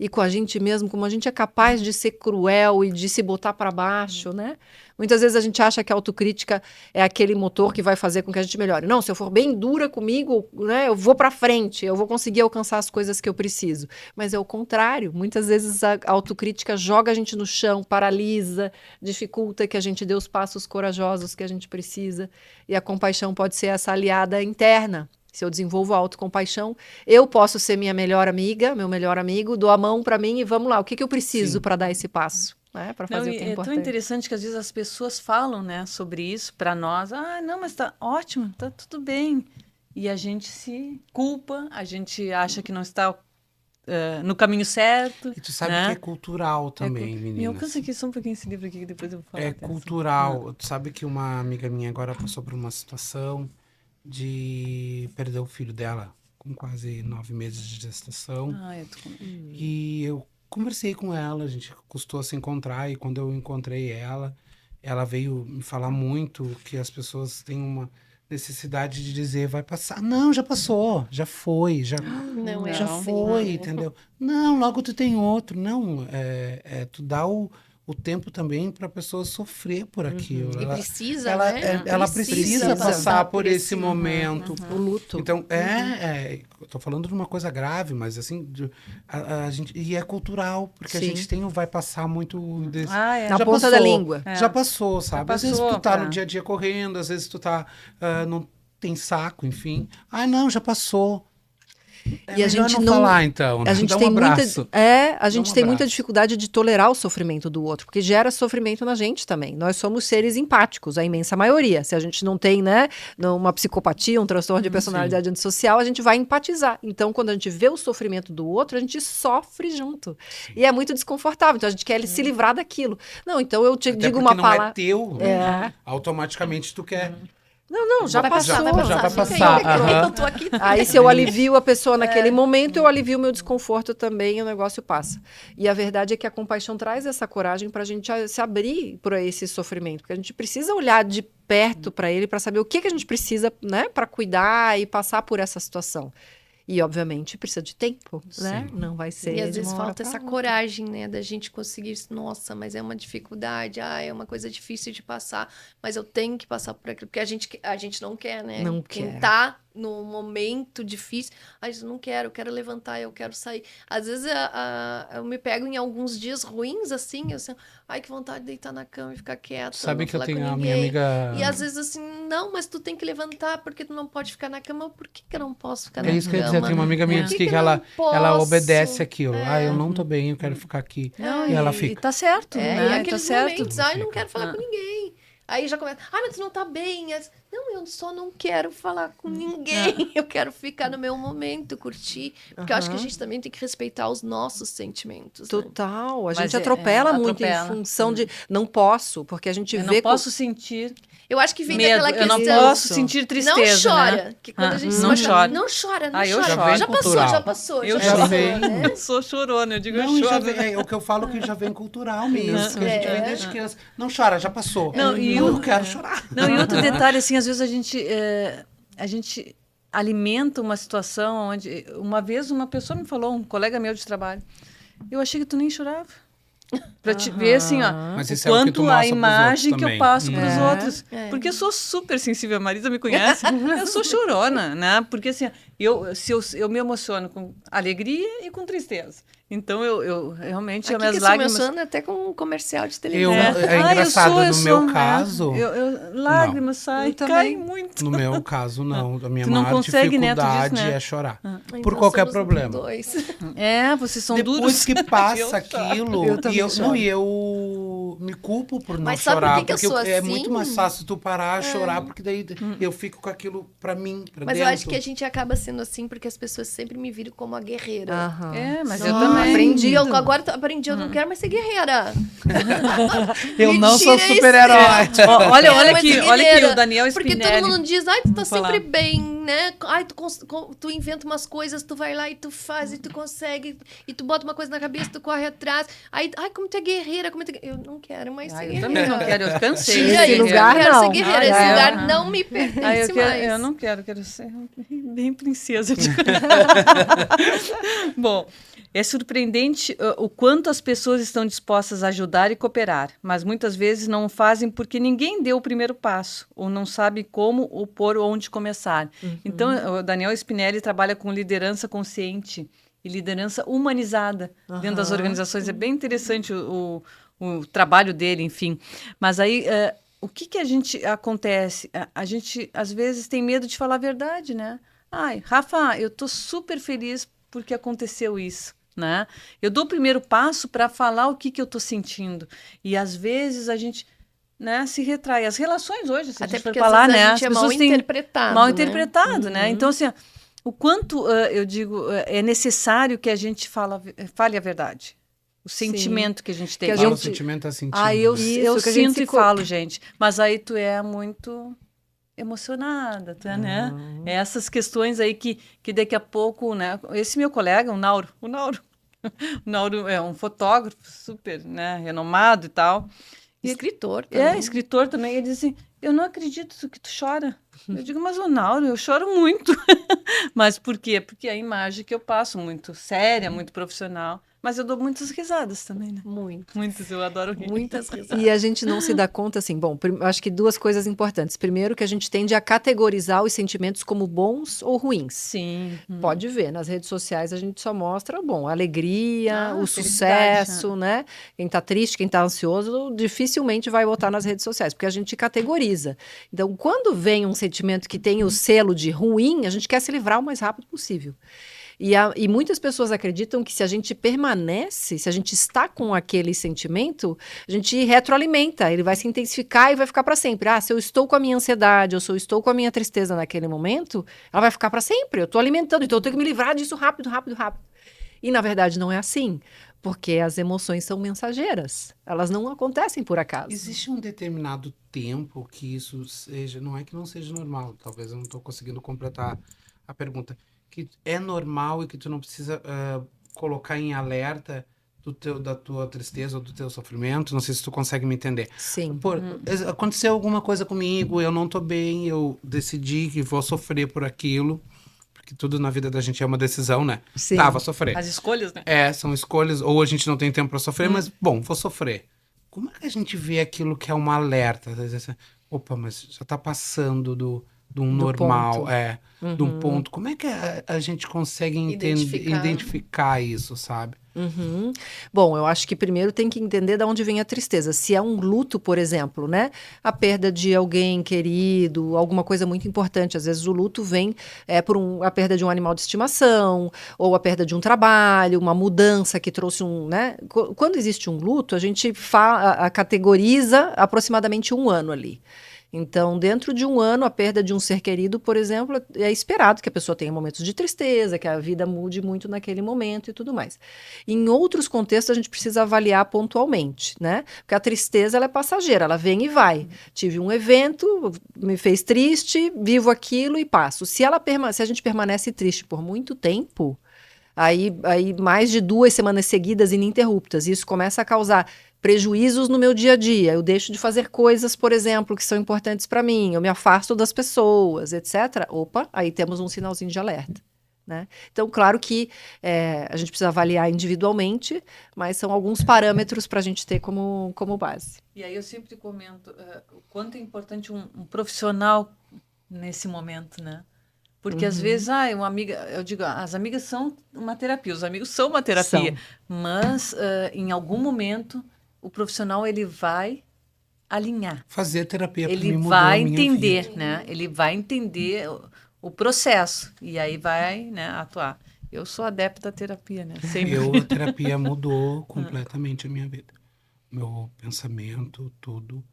E com a gente mesmo, como a gente é capaz de ser cruel e de se botar para baixo, né? Muitas vezes a gente acha que a autocrítica é aquele motor que vai fazer com que a gente melhore. Não, se eu for bem dura comigo, né, eu vou para frente, eu vou conseguir alcançar as coisas que eu preciso. Mas é o contrário. Muitas vezes a autocrítica joga a gente no chão, paralisa, dificulta que a gente dê os passos corajosos que a gente precisa. E a compaixão pode ser essa aliada interna. Se eu desenvolvo a autocompaixão, eu posso ser minha melhor amiga, meu melhor amigo, dou a mão para mim e vamos lá, o que eu preciso para dar esse passo? Né? Para fazer o que é importante. É tão interessante que às vezes as pessoas falam, né, sobre isso para nós. Não, mas tá ótimo, tá tudo bem. E a gente se culpa, a gente acha que não está no caminho certo. E tu sabe, né? que é cultural também, meninas. Me alcança aqui só um pouquinho esse livro aqui, que depois eu vou falar. É cultural. Tu sabe que uma amiga minha agora passou por uma situação de perder o filho dela com quase 9 meses de gestação. E eu conversei com ela, a gente custou a se encontrar, e quando eu encontrei ela veio me falar muito que as pessoas têm uma necessidade de dizer, vai passar. Não, já passou, já foi, já foi, entendeu? Não, logo tu tem outro. Não, tu dá o tempo também para a pessoa sofrer por aquilo. E precisa, ela precisa passar por esse momento. O luto. Então, eu tô falando de uma coisa grave, mas assim, a gente, e é cultural, porque a gente vai passar muito desse, na ponta da língua. Já passou, sabe? Às vezes tu tá no dia a dia correndo, às vezes tu tá, não tem saco, enfim. Não, já passou. E a gente não falar, então. A gente Dá um tem abraço. a gente um tem muita abraço. dificuldade de tolerar o sofrimento do outro, porque gera sofrimento na gente também. Nós somos seres empáticos, a imensa maioria. Se a gente não tem, né, uma psicopatia, um transtorno de personalidade antissocial, a gente vai empatizar. Então, quando a gente vê o sofrimento do outro, a gente sofre junto. E é muito desconfortável. Então, a gente quer se livrar daquilo. Não, então eu te Até digo porque uma não palavra. é teu, É. automaticamente tu quer. Não, já Vai passou. passar, já vai fica passar, aí, aham. eu tô aqui. Aí, se eu alivio a pessoa naquele momento, eu alivio o meu desconforto também e o negócio passa. E a verdade é que a compaixão traz essa coragem para a gente se abrir por esse sofrimento, porque a gente precisa olhar de perto para ele para saber o que a gente precisa, né, para cuidar e passar por essa situação. E, obviamente, precisa de tempo, né? Sim. Não vai ser E às de vezes uma hora falta pra essa outra. coragem, né, da gente conseguir, nossa, mas é uma dificuldade, é uma coisa difícil de passar, mas eu tenho que passar por aquilo, porque a gente não quer, né? Não Quem quer. tá no momento difícil, eu não quero, eu quero levantar, eu quero sair. Às vezes eu me pego em alguns dias ruins, assim, assim, ai, que vontade de deitar na cama e ficar quieta, Sabe não que eu falar tenho com a minha ninguém. amiga. E às vezes assim, não, mas tu tem que levantar porque tu não pode ficar na cama. Por que eu não posso ficar na É cama? isso que eu ia dizer, tem uma amiga minha Por que, que que eu ela, não ela posso? obedece aquilo. É. Eu não tô bem, eu quero ficar aqui. Não, E ela E fica. tá certo, É, né? e Tá aqueles certo. momentos, eu não quero falar Ah. com ninguém. Aí já começa, mas tu não tá bem. Não, eu só não quero falar com ninguém. Eu quero ficar no meu momento, curtir. Porque eu acho que a Aham. gente também tem que respeitar os nossos sentimentos. Né? Total. A Mas gente é, atropela muito atropela. em função de não posso, porque a gente Eu vê... não posso sentir Eu acho que vem medo, daquela eu questão. não posso Isso. sentir Não tristeza, chora. né? Que quando a gente se não machuca, chora. não chora, não Ah, eu chora. choro. Já passou, Cultural. já passou. Eu já choro. passou, Já né? Eu sou chorona, eu digo Não, eu choro. é o que eu falo que já vem cultural mesmo. Isso. Que a gente vem desde criança. Não chora, já passou. Não, e eu o- quero chorar. Não, e outro detalhe, assim, às vezes a gente alimenta uma situação onde... Uma vez uma pessoa me falou, um colega meu de trabalho, eu achei que tu nem chorava. Pra te ver, assim, ó, Mas o isso é o que quanto tu a mostra pros imagem outros que eu também. passo para os É. outros. É. Porque eu sou super sensível, a Marisa me conhece, eu sou chorona, né? Porque, assim, eu me emociono com alegria e com tristeza. Então, eu realmente, Aqui as minhas que lágrimas... se emociona até com um comercial de Eu, televisão. é Ah, engraçado, eu no sou, meu caso. lágrimas saem, Eu também. caem muito. No meu caso, não. A minha Tu não maior consegue, né? Tu dificuldade disse, né? é chorar. Então Por qualquer somos problema. dois. É, vocês são Depois duros. que passa Eu choro. aquilo, Eu também choro. e eu me culpo por não Mas sabe por chorar, que que eu porque sou é assim? muito mais fácil tu parar, chorar, porque daí eu fico com aquilo pra mim, pra Mas dentro. eu acho que a gente acaba sendo assim porque as pessoas sempre me viram como a guerreira. Aham. É, mas Não, eu também. aprendi. E eu agora aprendi, eu não quero mais ser guerreira. Eu não sou Mentira, super-herói. Olha, Quero mais ser olha aqui, guerreira. o Daniel Porque Spinelli. todo mundo diz, ai, tu tá Vou falar. sempre bem, né? Ai, tu inventa umas coisas, tu vai lá e tu faz, e tu consegue, e tu bota uma coisa na cabeça, tu corre atrás. Aí, ai, como tu é guerreira, como tu é... Eu não quero mais ser Ah, eu guerreira. também não quero, eu cansei. Tira de Esse ser isso, lugar, eu quero não. ser guerreira. Ah, Esse é. lugar não me pertence Ah, mais. eu não quero ser bem princesa. Bom, é surpreendente o quanto as pessoas estão dispostas a ajudar e cooperar, mas muitas vezes não o fazem porque ninguém deu o primeiro passo, ou não sabe como ou por onde começar. Então, o Daniel Spinelli trabalha com liderança consciente e liderança humanizada dentro das Aham. organizações. É bem interessante o trabalho dele, enfim. Mas aí... o que a gente acontece? A gente, às vezes, tem medo de falar a verdade, né? Ai, Rafa, eu tô super feliz porque aconteceu isso, né? Eu dou o primeiro passo para falar o que eu tô sentindo. E, às vezes, a gente, né, se retrai. As relações hoje, se a Até gente for porque falar, às vezes né? a gente é as mal pessoas têm interpretado. mal né? interpretado, né? Então, assim, o quanto, eu digo, é necessário que a gente fale a verdade. O sentimento que a gente tem. Que a Fala o gente- sentimento tá sentindo. Ah, eu né? Isso, eu que a gente sinto se e falo, gente. Mas aí tu é muito emocionada, tu é, né? É essas questões aí que daqui a pouco, né? Esse meu colega, o Nauro, o Nauro é um fotógrafo super, né, renomado e tal. Escritor É, também. escritor também. Ele diz assim, eu não acredito que tu chora. Eu digo, mas o Nauro, eu choro muito. Mas por quê? Porque a imagem que eu passo, muito séria, muito profissional. Mas eu dou muitas risadas também, né? Muito. Muitas, eu adoro rir. Muitas risadas. E a gente não se dá conta, assim, bom, acho que duas coisas importantes. Primeiro, que a gente tende a categorizar os sentimentos como bons ou ruins. Sim. Pode ver, nas redes sociais a gente só mostra, bom, a alegria, o felicidade, sucesso, né? Quem tá triste, quem tá ansioso, dificilmente vai botar nas redes sociais, porque a gente categoriza. Então, quando vem um sentimento que tem o selo de ruim, a gente quer se livrar o mais rápido possível. E muitas pessoas acreditam que se a gente permanece, se a gente está com aquele sentimento, a gente retroalimenta, ele vai se intensificar e vai ficar para sempre. Se eu estou com a minha ansiedade, ou se eu estou com a minha tristeza naquele momento, ela vai ficar para sempre. Eu estou alimentando, então eu tenho que me livrar disso rápido. E na verdade não é assim, porque as emoções são mensageiras, elas não acontecem por acaso. Existe um determinado tempo que isso seja, não é que não seja normal, talvez eu não estou conseguindo completar a pergunta, que é normal e que tu não precisa colocar em alerta da tua tristeza ou do teu sofrimento, não sei se tu consegue me entender. Sim. Aconteceu alguma coisa comigo, eu não tô bem, eu decidi que vou sofrer por aquilo, porque tudo na vida da gente é uma decisão, né? Sim. Vou sofrer. As escolhas, né? São escolhas, ou a gente não tem tempo para sofrer, mas, bom, vou sofrer. Como é que a gente vê aquilo que é um alerta? Opa, mas já tá passando de um normal, ponto. de um ponto. Como é que a gente consegue identificar isso, sabe? Bom, eu acho que primeiro tem que entender de onde vem a tristeza. Se é um luto, por exemplo, né? A perda de alguém querido, alguma coisa muito importante. Às vezes o luto vem por a perda de um animal de estimação, ou a perda de um trabalho, uma mudança que trouxe né? Quando existe um luto, a gente categoriza aproximadamente 1 ano ali. Então, dentro de 1 ano, a perda de um ser querido, por exemplo, é esperado que a pessoa tenha momentos de tristeza, que a vida mude muito naquele momento e tudo mais. Em outros contextos, a gente precisa avaliar pontualmente, né? Porque a tristeza, ela é passageira, ela vem e vai. Tive um evento, me fez triste, vivo aquilo e passo. Se a gente permanece triste por muito tempo, aí mais de 2 semanas seguidas ininterruptas, isso começa a causar prejuízos no meu dia a dia. Eu deixo de fazer coisas, por exemplo, que são importantes para mim, eu me afasto das pessoas, etc. Opa, aí temos um sinalzinho de alerta, né? Então, claro que a gente precisa avaliar individualmente, mas são alguns parâmetros para a gente ter como base. E aí eu sempre comento o quanto é importante um profissional nesse momento, né? Porque às vezes, uma amiga, eu digo, as amigas são uma terapia, os amigos são uma terapia, mas em algum momento o profissional ele vai alinhar. Fazer terapia para ele mim mudou vai a minha entender, vida. né? Ele vai entender o processo e aí vai, né, atuar. Eu sou adepta da terapia, né? Sempre. A terapia mudou completamente a minha vida. Meu pensamento, tudo.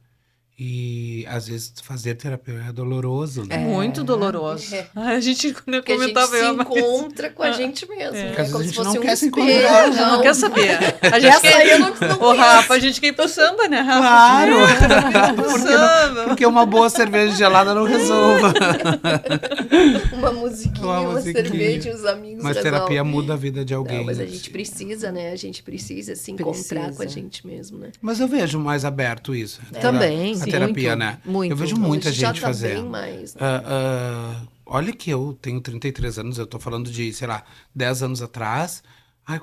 E às vezes fazer terapia é doloroso, né? Muito doloroso. A gente quando Porque comentava a gente se encontra com a gente mesmo, Porque às né? Como vezes se a gente fosse não um quer se espelho. encontrar. não quer saber. A gente Essa aí eu não Ô, Rafa, a gente quer ir pro samba, né, Rafa? Claro! Pro samba. Porque uma boa cerveja gelada não resolva. Uma musiquinha, uma cerveja, os amigos Mas resolvem. terapia muda a vida de alguém. Não, mas a gente precisa, né? A gente precisa se encontrar com a gente mesmo, né? Mas eu vejo mais aberto isso. Também. A terapia, muito, né? muito. Eu vejo Então, muita a já gente tá fazendo. bem mais, né? Olha que eu tenho 33 anos, eu tô falando de, sei lá, 10 anos atrás.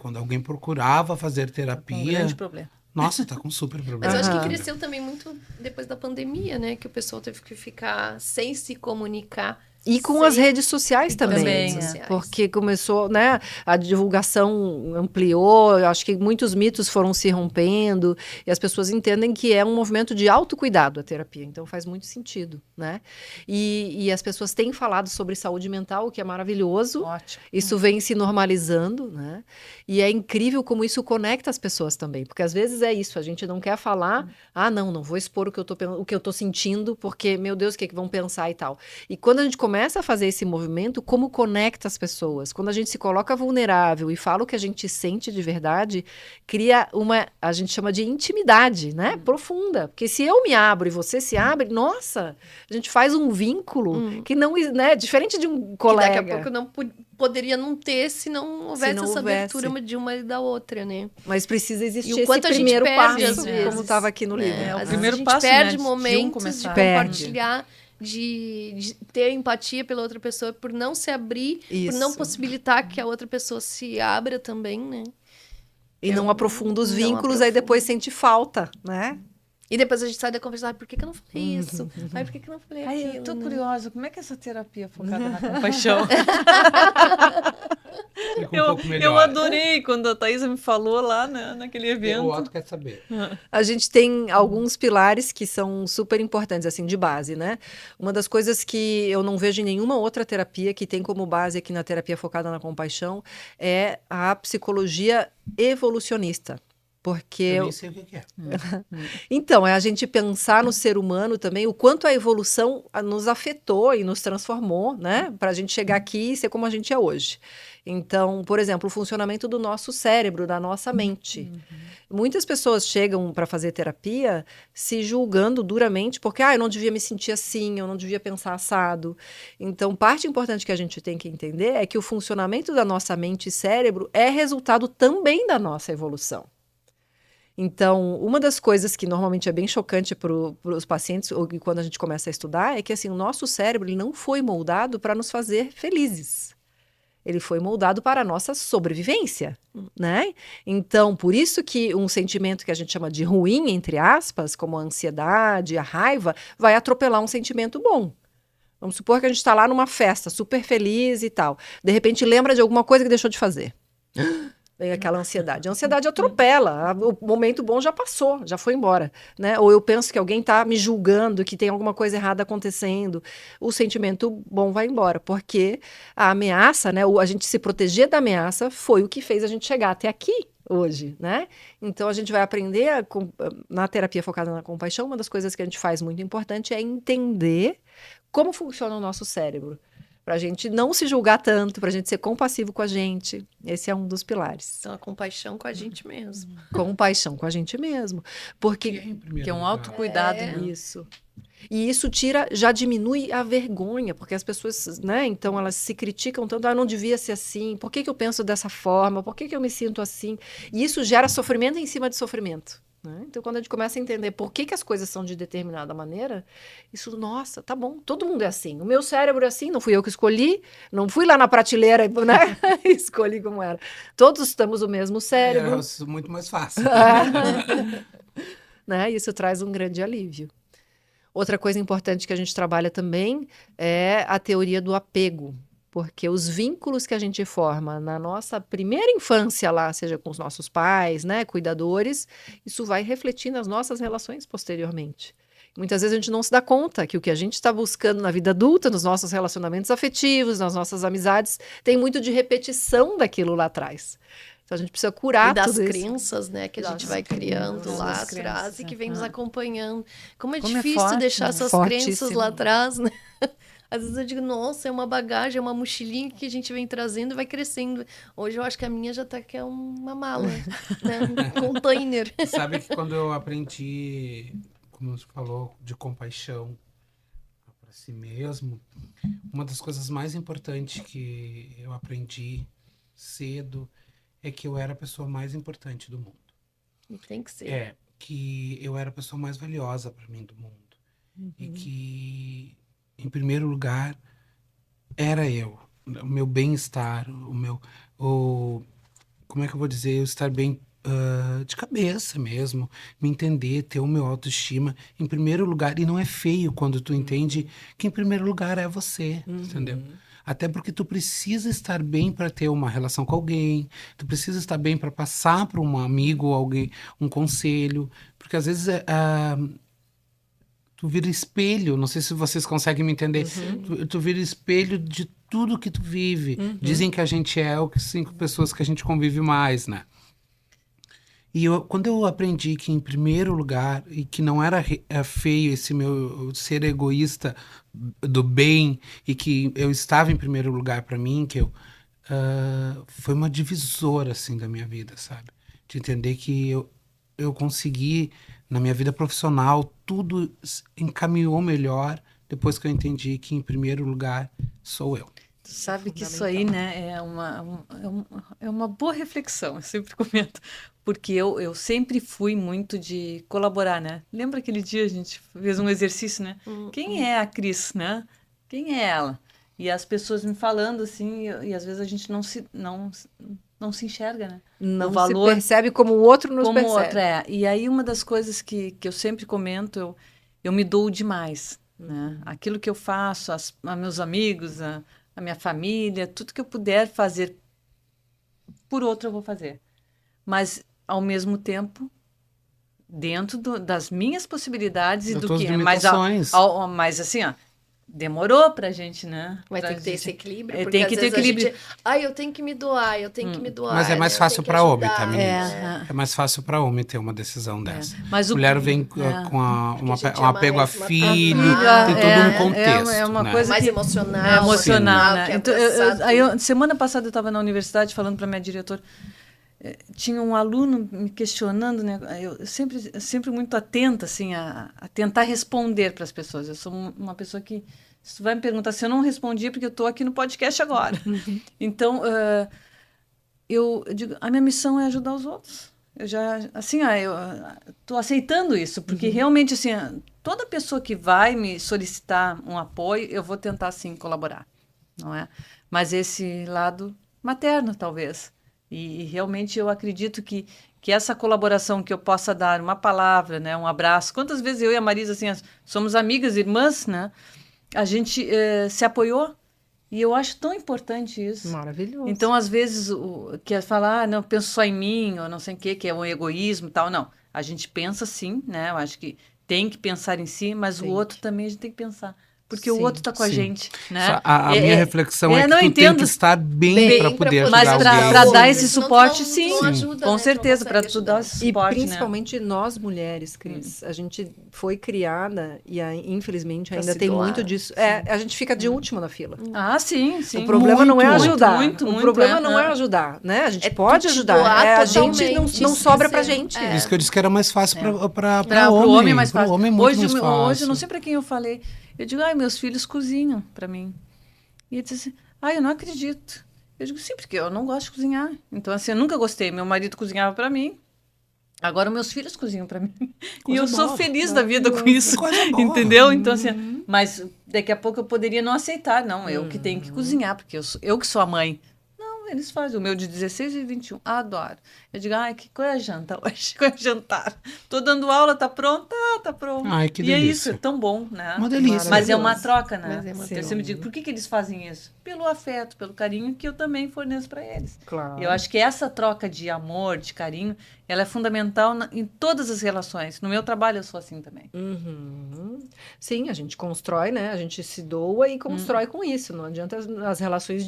Quando alguém procurava fazer terapia... Um grande problema. Nossa, tá com super problema. Mas eu acho que cresceu também muito depois da pandemia, né? Que o pessoal teve que ficar sem se comunicar. E com as redes sociais também, redes né? sociais. Porque começou, né? A divulgação ampliou, eu acho que muitos mitos foram se rompendo e as pessoas entendem que é um movimento de autocuidado a terapia, então faz muito sentido, né? E as pessoas têm falado sobre saúde mental, o que é maravilhoso. Ótimo. Isso vem se normalizando, né? E é incrível como isso conecta as pessoas também, porque às vezes é isso, a gente não quer falar, não vou expor o que eu tô sentindo, porque, meu Deus, o que vão pensar e tal. E quando a gente começa a fazer esse movimento, como conecta as pessoas? Quando a gente se coloca vulnerável e fala o que a gente sente de verdade, cria a gente chama de intimidade, né? Profunda. Porque se eu me abro e você se abre, nossa, a gente faz um vínculo que não, né? Diferente de um colega. Que daqui a pouco não poderia não ter se não houvesse essa abertura de uma e da outra, né? Mas precisa existir E o quanto esse a gente primeiro perde, passo, às vezes. como estava aqui no livro. É, o Às primeiro vezes a gente passo, perde né, de um momentos começar. de Perde. compartilhar, de ter empatia pela outra pessoa, por não se abrir, por não Isso. possibilitar que a outra pessoa se abra também, né? E não aprofunda os Não vínculos, aprofunda. aí depois sente falta, né? E depois a gente sai da conversa, por que eu não falei isso? Por que eu não falei Ai, aquilo? eu tô né? curiosa, como é que é essa terapia focada na compaixão? Fica um pouco melhor. Eu adorei quando a Thaisa me falou lá naquele evento. O Otto quer saber. A gente tem alguns pilares que são super importantes, assim, de base, né? Uma das coisas que eu não vejo em nenhuma outra terapia que tem como base aqui na terapia focada na compaixão é a psicologia evolucionista. Porque Eu nem sei o que é. então, é a gente pensar no ser humano também, o quanto a evolução nos afetou e nos transformou, né? Para a gente chegar aqui e ser como a gente é hoje. Então, por exemplo, o funcionamento do nosso cérebro, da nossa mente. Muitas pessoas chegam para fazer terapia se julgando duramente porque, eu não devia me sentir assim, eu não devia pensar assado. Então, parte importante que a gente tem que entender é que o funcionamento da nossa mente e cérebro é resultado também da nossa evolução. Então, uma das coisas que normalmente é bem chocante para os pacientes, ou quando a gente começa a estudar, é que assim, o nosso cérebro ele não foi moldado para nos fazer felizes. Ele foi moldado para a nossa sobrevivência, né? Então, por isso que um sentimento que a gente chama de ruim, entre aspas, como a ansiedade, a raiva, vai atropelar um sentimento bom. Vamos supor que a gente está lá numa festa, super feliz e tal. De repente, lembra de alguma coisa que deixou de fazer. Vem aquela ansiedade. A ansiedade atropela. O momento bom já passou, já foi embora, né? Ou eu penso que alguém está me julgando, que tem alguma coisa errada acontecendo. O sentimento bom vai embora, porque a ameaça, né? A gente se proteger da ameaça foi o que fez a gente chegar até aqui hoje, né? Então a gente vai aprender na terapia focada na compaixão. Uma das coisas que a gente faz muito importante é entender como funciona o nosso cérebro. Para a gente não se julgar tanto, para a gente ser compassivo com a gente. Esse é um dos pilares. Então, a compaixão com a gente mesmo. Compaixão com a gente mesmo. Porque Que é um autocuidado, né? isso. E isso já diminui a vergonha, porque as pessoas, né, então elas se criticam tanto, eu não devia ser assim, por que eu penso dessa forma, por que eu me sinto assim? E isso gera sofrimento em cima de sofrimento. Né? Então, quando a gente começa a entender por que as coisas são de determinada maneira, isso, nossa, tá bom, todo mundo é assim. O meu cérebro é assim, não fui eu que escolhi, não fui lá na prateleira, né? Escolhi como era. Todos temos o mesmo cérebro. É muito mais fácil. Né? Isso traz um grande alívio. Outra coisa importante que a gente trabalha também é a teoria do apego. Porque os vínculos que a gente forma na nossa primeira infância lá, seja com os nossos pais, né, cuidadores, isso vai refletir nas nossas relações posteriormente. Muitas vezes a gente não se dá conta que o que a gente está buscando na vida adulta, nos nossos relacionamentos afetivos, nas nossas amizades, tem muito de repetição daquilo lá atrás. Então a gente precisa curar e das tudo isso. crenças, né, que a gente vai criando lá das atrás crenças, e que vem nos acompanhando. Como é Como é difícil forte, deixar né? essas Fortíssimo. crenças lá atrás, né? Às vezes eu digo, nossa, é uma bagagem, é uma mochilinha que a gente vem trazendo e vai crescendo. Hoje eu acho que a minha já tá que é uma mala, né? Um container. Sabe que quando eu aprendi, como você falou, de compaixão para si mesmo, uma das coisas mais importantes que eu aprendi cedo é que eu era a pessoa mais importante do mundo. E tem que ser. É, que eu era a pessoa mais valiosa para mim do mundo. E que, em primeiro lugar, era eu. O meu bem-estar, como é que eu vou dizer? Eu estar bem de cabeça mesmo, me entender, ter o meu autoestima em primeiro lugar. E não é feio quando tu entende que em primeiro lugar é você, entendeu? Até porque tu precisa estar bem para ter uma relação com alguém, tu precisa estar bem para passar para um amigo ou alguém um conselho, porque às vezes tu vira espelho, não sei se vocês conseguem me entender, tu vira espelho de tudo que tu vive. Dizem que a gente é o que 5 pessoas que a gente convive mais, né? E quando eu aprendi que em primeiro lugar, e que não era feio esse meu ser egoísta do bem, e que eu estava em primeiro lugar para mim, que foi uma divisora assim da minha vida, sabe? De entender que eu consegui, na minha vida profissional, tudo encaminhou melhor depois que eu entendi que em primeiro lugar sou eu. Sabe que isso aí, né, é uma boa reflexão, eu sempre comento, porque eu sempre fui muito de colaborar, né? Lembra aquele dia a gente fez um exercício, né? Quem é a Cris, né? Quem é ela? E as pessoas me falando assim, e às vezes a gente não não se enxerga, né? Não o valor se percebe como o outro nos como o percebe. outro, E aí uma das coisas que eu sempre comento, eu me dou demais, né? Aquilo que eu faço, a meus amigos, a minha família, tudo que eu puder fazer por outro eu vou fazer. Mas, ao mesmo tempo, dentro das minhas possibilidades e Das do tuas que é. limitações. Mas assim, ó, demorou pra gente, né? Mas Pra tem que ter gente- esse equilíbrio, É, porque tem às que ter vezes a equilíbrio. gente... Ai, eu tenho que me doar, eu tenho que me doar. Mas é mais né? fácil Eu tenho que pra homem, tá, ajudar, meninas? né? É mais fácil para homem ter uma decisão dessa. Mas o Mulher vem é. com a gente um é apego a mais filho, maternal, tem todo um contexto. É uma né? coisa Mais que emocional, é emocional, né? que é Então, abraçado. semana passada eu estava na universidade falando para minha diretora, tinha um aluno me questionando, né? Eu sempre muito atenta assim a tentar responder para as pessoas. Eu sou uma pessoa que se tu vai me perguntar se eu não respondi é porque eu estou aqui no podcast agora. Então eu digo, a minha missão é ajudar os outros. Eu já assim, eu estou aceitando isso porque realmente assim, toda pessoa que vai me solicitar um apoio, eu vou tentar sim colaborar, não é? Mas esse lado materno talvez. E realmente eu acredito que essa colaboração que eu possa dar, uma palavra, né, um abraço. Quantas vezes eu e a Marisa, assim, somos amigas, irmãs, né? A gente se apoiou e eu acho tão importante isso. Maravilhoso. Então, às vezes, quer falar, não, penso só em mim, ou não sei o quê, que é um egoísmo e tal. Não, a gente pensa sim, né? Eu acho que tem que pensar em si, mas o outro também a gente tem que pensar. Porque o Sim, outro está com a sim. gente, né? A minha reflexão é que não tu tem entendo. que estar bem para Bem poder pra ajudar Mas alguém. para dar outro, esse senão suporte, tu não sim. ajuda, Com né? Tu certeza, não para consegue tu dar ajudar. esse E suporte, principalmente nós mulheres, Cris, a gente foi criada e infelizmente Pra ainda se tem doar. muito disso. A gente fica de última na fila. né? Ah, sim, sim. O problema não é Muito, ajudar. muito, o muito, problema não é ajudar, né? A gente É tu pode te ajudar. doar A gente não totalmente, sobra pra esquecer. gente. Por isso que eu disse que era mais fácil para Pro homem. homem é mais fácil. Pro homem é muito mais fácil. Hoje, eu não sei para quem eu falei. Eu digo, meus filhos cozinham para mim. E ele disse assim, eu não acredito. Eu digo, sim, porque eu não gosto de cozinhar. Então, assim, eu nunca gostei. Meu marido cozinhava para mim. Agora meus filhos cozinham para mim. E eu sou feliz da vida com isso. Coisa boa. Entendeu? Então, assim, mas daqui a pouco eu poderia não aceitar. Não, eu que tenho que cozinhar, porque eu que sou a mãe. Não, eles fazem. O meu de 16 e 21. Adoro. Eu digo, qual é a janta hoje? Qual é o jantar? Tô dando aula, tá pronto? Tá pronto. Ai, que e é delícia. isso, é tão bom, né? Uma delícia. Mas é uma troca, né? Mas é uma Eu troca. sempre digo, por que eles fazem isso? Pelo afeto, pelo carinho que eu também forneço para eles. Claro. Eu acho que essa troca de amor, de carinho, ela é fundamental em todas as relações. No meu trabalho eu sou assim também. Sim, a gente constrói, né? A gente se doa e constrói com isso. Não adianta as relações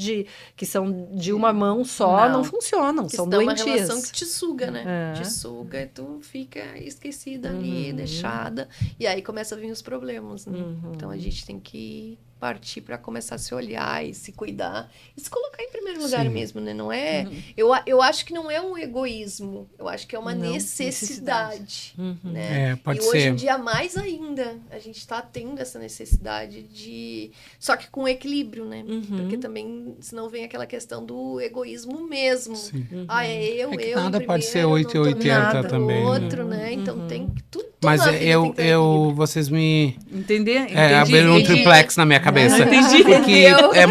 que são de uma mão só, não funcionam, Porque são senão é uma doentias. relação que te suga, né? É. Te suga e tu fica esquecida ali, deixada. E aí começa a vir os problemas, né? Então a gente tem que partir para começar a se olhar e se cuidar e se colocar em primeiro lugar Sim. mesmo, né? Não é... Eu acho que não é um egoísmo, eu acho que é uma Não, necessidade, né? É, pode e hoje ser. em dia, mais ainda, a gente está tendo essa necessidade de... Só que com equilíbrio, né? Porque também, senão vem aquela questão do egoísmo mesmo. Sim. É eu, É que eu nada em pode ser primeiro, não tô 880 nem pro também, né? outro, né? Então tem que... Tudo Mas na vida tem que ter equilíbrio. vocês me Entender? abriram um triplex na minha cabeça. Entendi. Porque é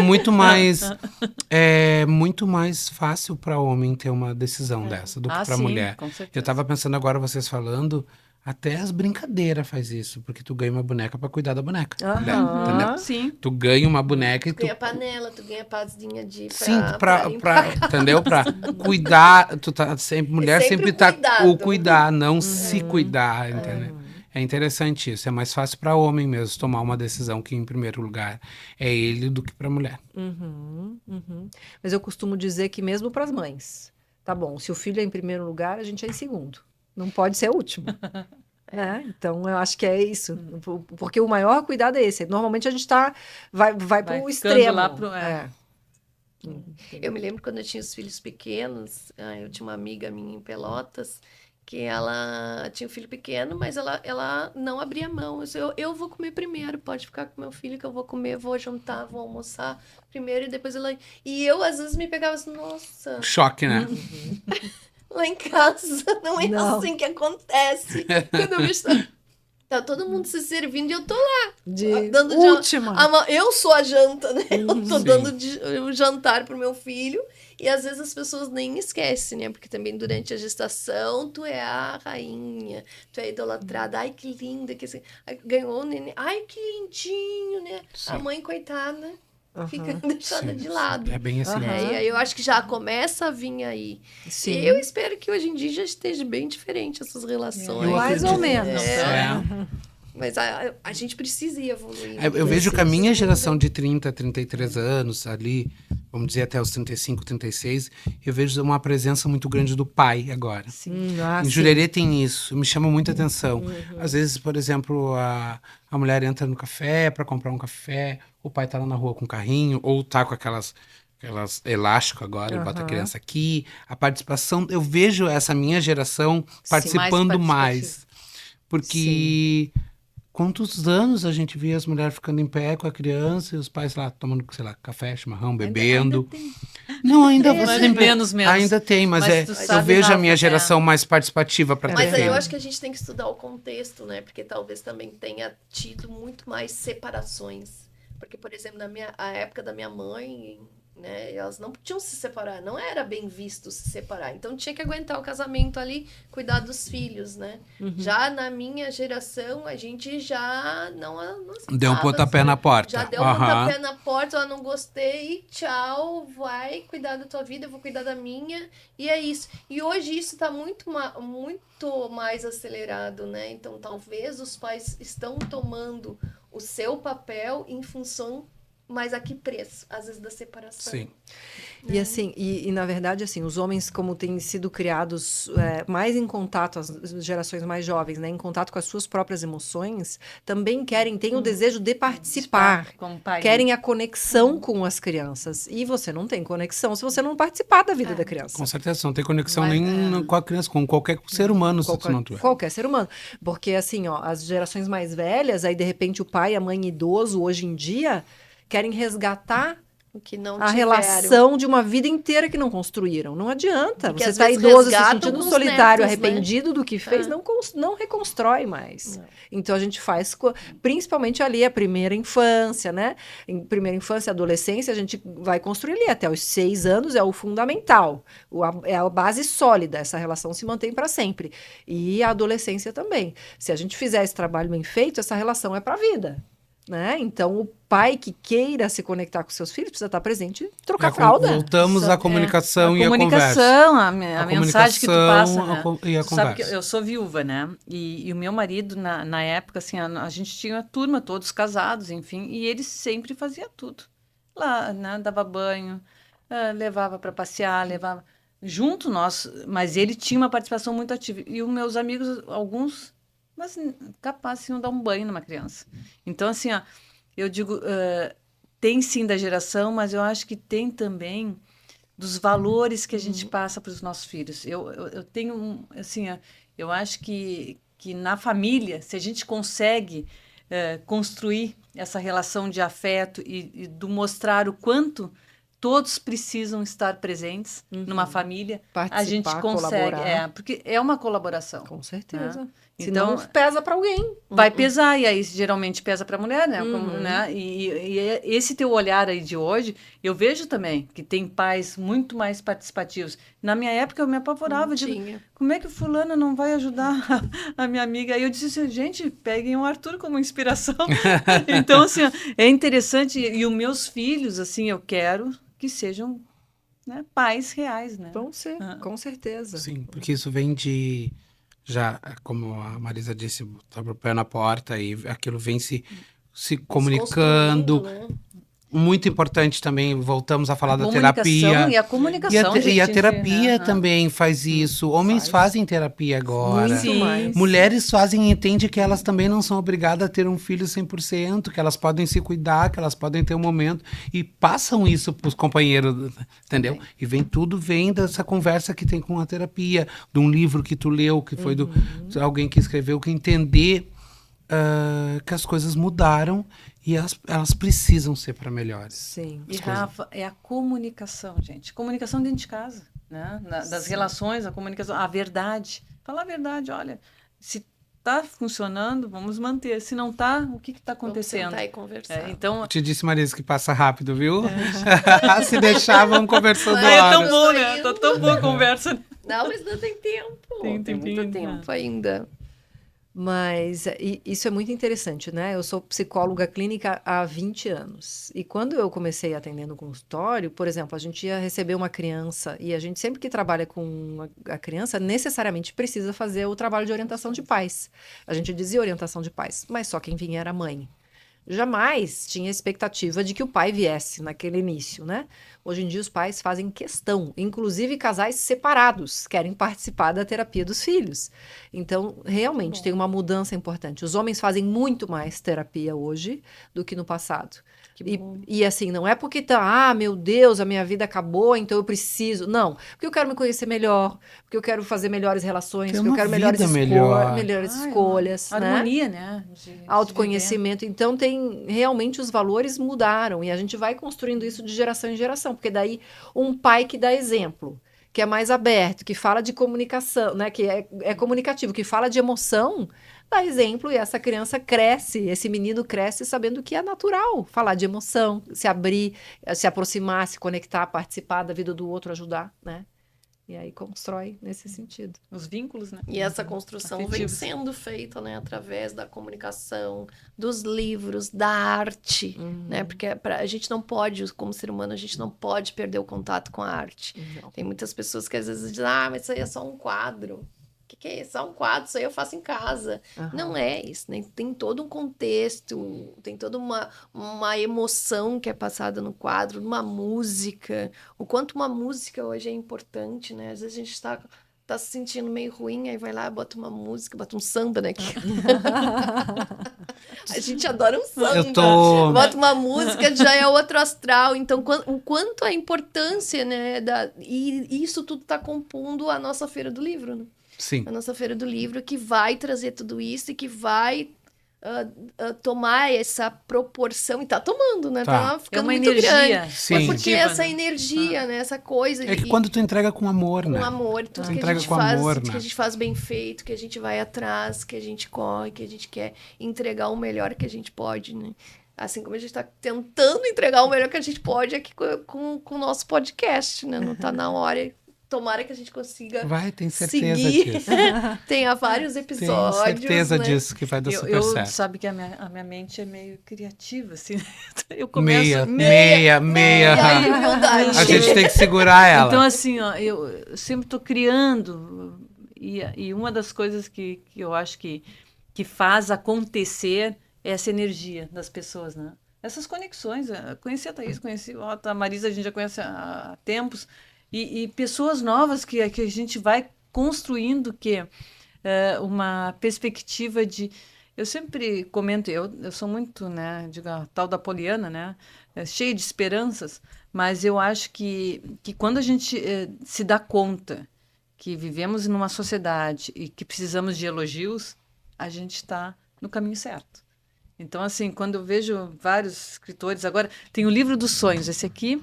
muito mais fácil para homem ter uma decisão dessa do que para sim, mulher. com certeza. Eu tava pensando agora, vocês falando, até as brincadeiras faz isso, porque tu ganha uma boneca para cuidar da boneca. mulher, entendeu? Sim. Tu ganha uma boneca e Tu tu ganha panela, tu ganha pazinha de... sim, pra limpar. entendeu? Pra cuidar, tu tá sempre, mulher sempre sempre o tá cuidado. cuidar, não se cuidar, entendeu? É interessante isso, é mais fácil para homem mesmo tomar uma decisão que em primeiro lugar é ele do que para mulher. Mas eu costumo dizer que mesmo para as mães, tá bom, se o filho é em primeiro lugar, a gente é em segundo. Não pode ser último. Né? Então, eu acho que é isso. Porque o maior cuidado é esse. Normalmente a gente vai para Vai o ficando extremo. lá pro- Eu me lembro quando eu tinha os filhos pequenos, eu tinha uma amiga minha em Pelotas, que ela tinha um filho pequeno, mas ela não abria mão. Eu disse, eu vou comer primeiro, pode ficar com meu filho que eu vou comer, vou jantar, vou almoçar primeiro e depois ela... E eu, às vezes, me pegava assim, nossa, Choque, né? lá em casa não é Não. assim que acontece. Quando eu vejo... Tá todo mundo se servindo e eu tô De dando última. eu sou a janta, né? Eu tô Sim. dando o jantar pro meu filho. E às vezes as pessoas nem esquecem, né? Porque também durante a gestação, tu é a rainha, tu é idolatrada. Ai, que linda, que assim, ai, ganhou o neném. Ai, que lindinho, né? Sim. A mãe, coitada, fica Aham. deixada Sim, de lado. É bem assim. Aham. Né? E aí eu acho que já começa a vir aí. Sim. E eu espero que hoje em dia já esteja bem diferente essas relações. Eu Mais acredito. ou menos. É. Mas a gente precisa ir evoluindo. Eu vejo que a minha Precisa geração de 30, 33 anos, ali, vamos dizer até os 35, 36, eu vejo uma presença muito grande do pai agora. Em Sim. Jurerê tem isso, me chama muita atenção. Às vezes, por exemplo, a mulher entra no café para comprar um café, o pai tá lá na rua com o carrinho, ou tá com aquelas elástico agora, ele bota a Aham. criança aqui. A participação, eu vejo essa minha geração participando mais. Porque quantos anos a gente via as mulheres ficando em pé com a criança e os pais lá tomando, sei lá, café, chimarrão, bebendo. Não, ainda você tem menos. Ainda tem, mas Mas tu eu sabe, vejo a Rafa, minha geração mais participativa para ter Mas aí eu filho. acho que a gente tem que estudar o contexto, né? Porque talvez também tenha tido muito mais separações. Porque, por exemplo, a época da minha mãe, né? Elas não podiam se separar, não era bem visto se separar. Então tinha que aguentar o casamento ali, cuidar dos filhos, né? Já na minha geração, a gente já não Deu um pontapé na porta. já deu um pontapé na porta, ela não gostei, tchau, vai cuidar da tua vida, eu vou cuidar da minha, e é isso. E hoje isso tá muito mais acelerado, né? Então talvez os pais estão tomando o seu papel em função, mas a que preço? Às vezes da separação. Sim. E assim, e na verdade, assim, os homens, como têm sido criados mais em contato, as gerações mais jovens, né, em contato com as suas próprias emoções, também têm o desejo de participar. Como pai. Querem a conexão com as crianças. E você não tem conexão se você não participar da vida da criança. Com certeza, não tem conexão Mas, nem com a criança, com qualquer ser humano, se tu não tiver. Qualquer ser humano. Porque, assim, ó, as gerações mais velhas, aí, de repente, o pai e a mãe idoso, hoje em dia, querem resgatar O que não a tiveram. relação de uma vida inteira que não construíram. Não adianta. E que Você às está vezes idoso se resgatam sentindo com os solitário, netos, né? arrependido do que fez, não reconstrói mais. Não. Então a gente faz, principalmente ali a primeira infância, né? Em primeira infância, adolescência, a gente vai construir ali até os 6 anos, é o fundamental. É a base sólida, essa relação se mantém para sempre. E a adolescência também. Se a gente fizer esse trabalho bem feito, essa relação é para a vida. Né? Então, o pai que queira se conectar com seus filhos precisa estar presente e trocar fralda. Voltamos à comunicação e à conversa. Comunicação, a mensagem que tu passa, né? E a Tu sabe que conversa. eu sou viúva, né? E o meu marido, na época, assim, a gente tinha uma turma, todos casados, enfim, e ele sempre fazia tudo. Lá, né? Dava banho, levava para passear, levava... Junto nós, mas ele tinha uma participação muito ativa. E os meus amigos, alguns... mas capaz de não dar um banho numa criança. Então, assim, ó, eu digo, tem sim da geração, mas eu acho que tem também dos valores que a gente passa para os nossos filhos. Eu tenho, assim, ó, eu acho que na família, se a gente consegue construir essa relação de afeto e do mostrar o quanto todos precisam estar presentes numa família, Participar, a gente consegue. colaborar. Porque é uma colaboração. Com certeza. Então, Senão pesa para alguém. vai pesar, e aí geralmente pesa para a mulher, né? Uhum. Né? E esse teu olhar aí de hoje, eu vejo também que tem pais muito mais participativos. Na minha época eu me apavorava, Não digo, tinha. como é que fulana não vai ajudar a minha amiga? Aí eu disse assim, gente, peguem o Arthur como inspiração. Então, assim, é interessante, e os meus filhos, assim, eu quero que sejam, né, pais reais, né? Vão ser, com certeza. Sim, porque isso vem de... Já, como a Marisa disse, tá o pé na porta e aquilo vem se comunicando. Desconstruindo, né? Muito importante também, voltamos a falar da Comunicação terapia. e a comunicação, E a gente, terapia né? também faz isso. Homens fazem terapia agora. Muito Sim. mais. Mulheres fazem e entendem que elas também não são obrigadas a ter um filho 100%, que elas podem se cuidar, que elas podem ter um momento. E passam isso para os companheiros, entendeu? E vem dessa conversa que tem com a terapia, de um livro que tu leu, que foi de alguém que escreveu, que entender que as coisas mudaram e elas precisam ser para melhores. Sim. E, Rafa, é a comunicação, gente. Comunicação dentro de casa, né? Das relações, a comunicação, a verdade. Falar a verdade, olha, se tá funcionando, vamos manter. Se não tá, o que está Vamos acontecendo? sentar e conversar. Então, Te disse, Marisa, que passa rápido, viu? Se deixar, vamos conversando Ai, é tão horas. bom, né? Tá tão boa a conversa. Não, mas não tem tempo. Tem Tem muito tempinho, tempo ainda. Mas isso é muito interessante, né? Eu sou psicóloga clínica há 20 anos. E quando eu comecei atendendo no consultório, por exemplo, a gente ia receber uma criança e a gente sempre que trabalha com a criança, necessariamente precisa fazer o trabalho de orientação de pais. A gente dizia orientação de pais, mas só quem vinha era a mãe. Jamais tinha expectativa de que o pai viesse naquele início, né? Hoje em dia os pais fazem questão, inclusive casais separados querem participar da terapia dos filhos. Então, realmente tem uma mudança importante. Os homens fazem muito mais terapia hoje do que no passado. E assim, não é porque meu Deus, a minha vida acabou, então eu preciso. Não, porque eu quero me conhecer melhor, porque eu quero fazer melhores relações, Ter porque eu uma quero melhores, vida melhor. melhores escolhas, né? Harmonia, né? De Autoconhecimento. Então, realmente os valores mudaram e a gente vai construindo isso de geração em geração, porque daí um pai que dá exemplo, que é mais aberto, que fala de comunicação, né, que é comunicativo, que fala de emoção, dá exemplo e essa criança cresce, esse menino cresce sabendo que é natural falar de emoção, se abrir, se aproximar, se conectar, participar da vida do outro, ajudar, né? E aí constrói nesse sentido. Os vínculos, né? E essa construção vem Afetivos. sendo feita, né, através da comunicação, dos livros, da arte, né? Porque a gente não pode, como ser humano, a gente não pode perder o contato com a arte. Não. Tem muitas pessoas que às vezes dizem, mas isso aí é só um quadro. O que é isso? Só um quadro, isso aí eu faço em casa. Aham. Não é isso, né? Tem todo um contexto, tem toda uma emoção que é passada no quadro, uma música. O quanto uma música hoje é importante, né? Às vezes a gente tá se sentindo meio ruim, aí vai lá, bota uma música, bota um samba, né? A gente adora um samba. Eu tô... Bota uma música, já é outro astral. Então, o quanto a importância, né? E isso tudo tá compondo a nossa Feira do Livro, né? Sim. A nossa Feira do Livro, que vai trazer tudo isso e que vai tomar essa proporção, e tá tomando, né? Tá ficando uma muito energia. grande. Sim. É porque positiva, essa né? energia, né? Essa coisa É que quando tu entrega com amor, né? com amor, tudo Tu que a entrega gente com faz, amor, que né? a gente faz bem feito, que a gente vai atrás, que a gente corre, que a gente quer entregar o melhor que a gente pode, né? Assim como a gente está tentando entregar o melhor que a gente pode aqui com o nosso podcast, né? Não tá na hora. Tomara que a gente consiga Vai, tem certeza seguir. disso. Tenha vários Tenho episódios, certeza né? disso, que vai dar super Eu certo. sabe que a minha mente é meio criativa, assim. Eu começo... Meia. Ai, humildade. A gente tem que segurar ela. Então, assim, ó, eu sempre estou criando. E uma das coisas que eu acho que faz acontecer é essa energia das pessoas, né? Essas conexões. Conheci a Thaís, conheci a Marisa, a gente já conhece há tempos. E pessoas novas que a gente vai construindo uma perspectiva de... Eu sempre comento, eu sou muito, né, digo, a tal da poliana, né, cheia de esperanças, mas eu acho que quando a gente se dá conta que vivemos numa sociedade e que precisamos de elogios, a gente está no caminho certo. Então, assim, quando eu vejo vários escritores... Agora, tem o Livro dos Sonhos, esse aqui...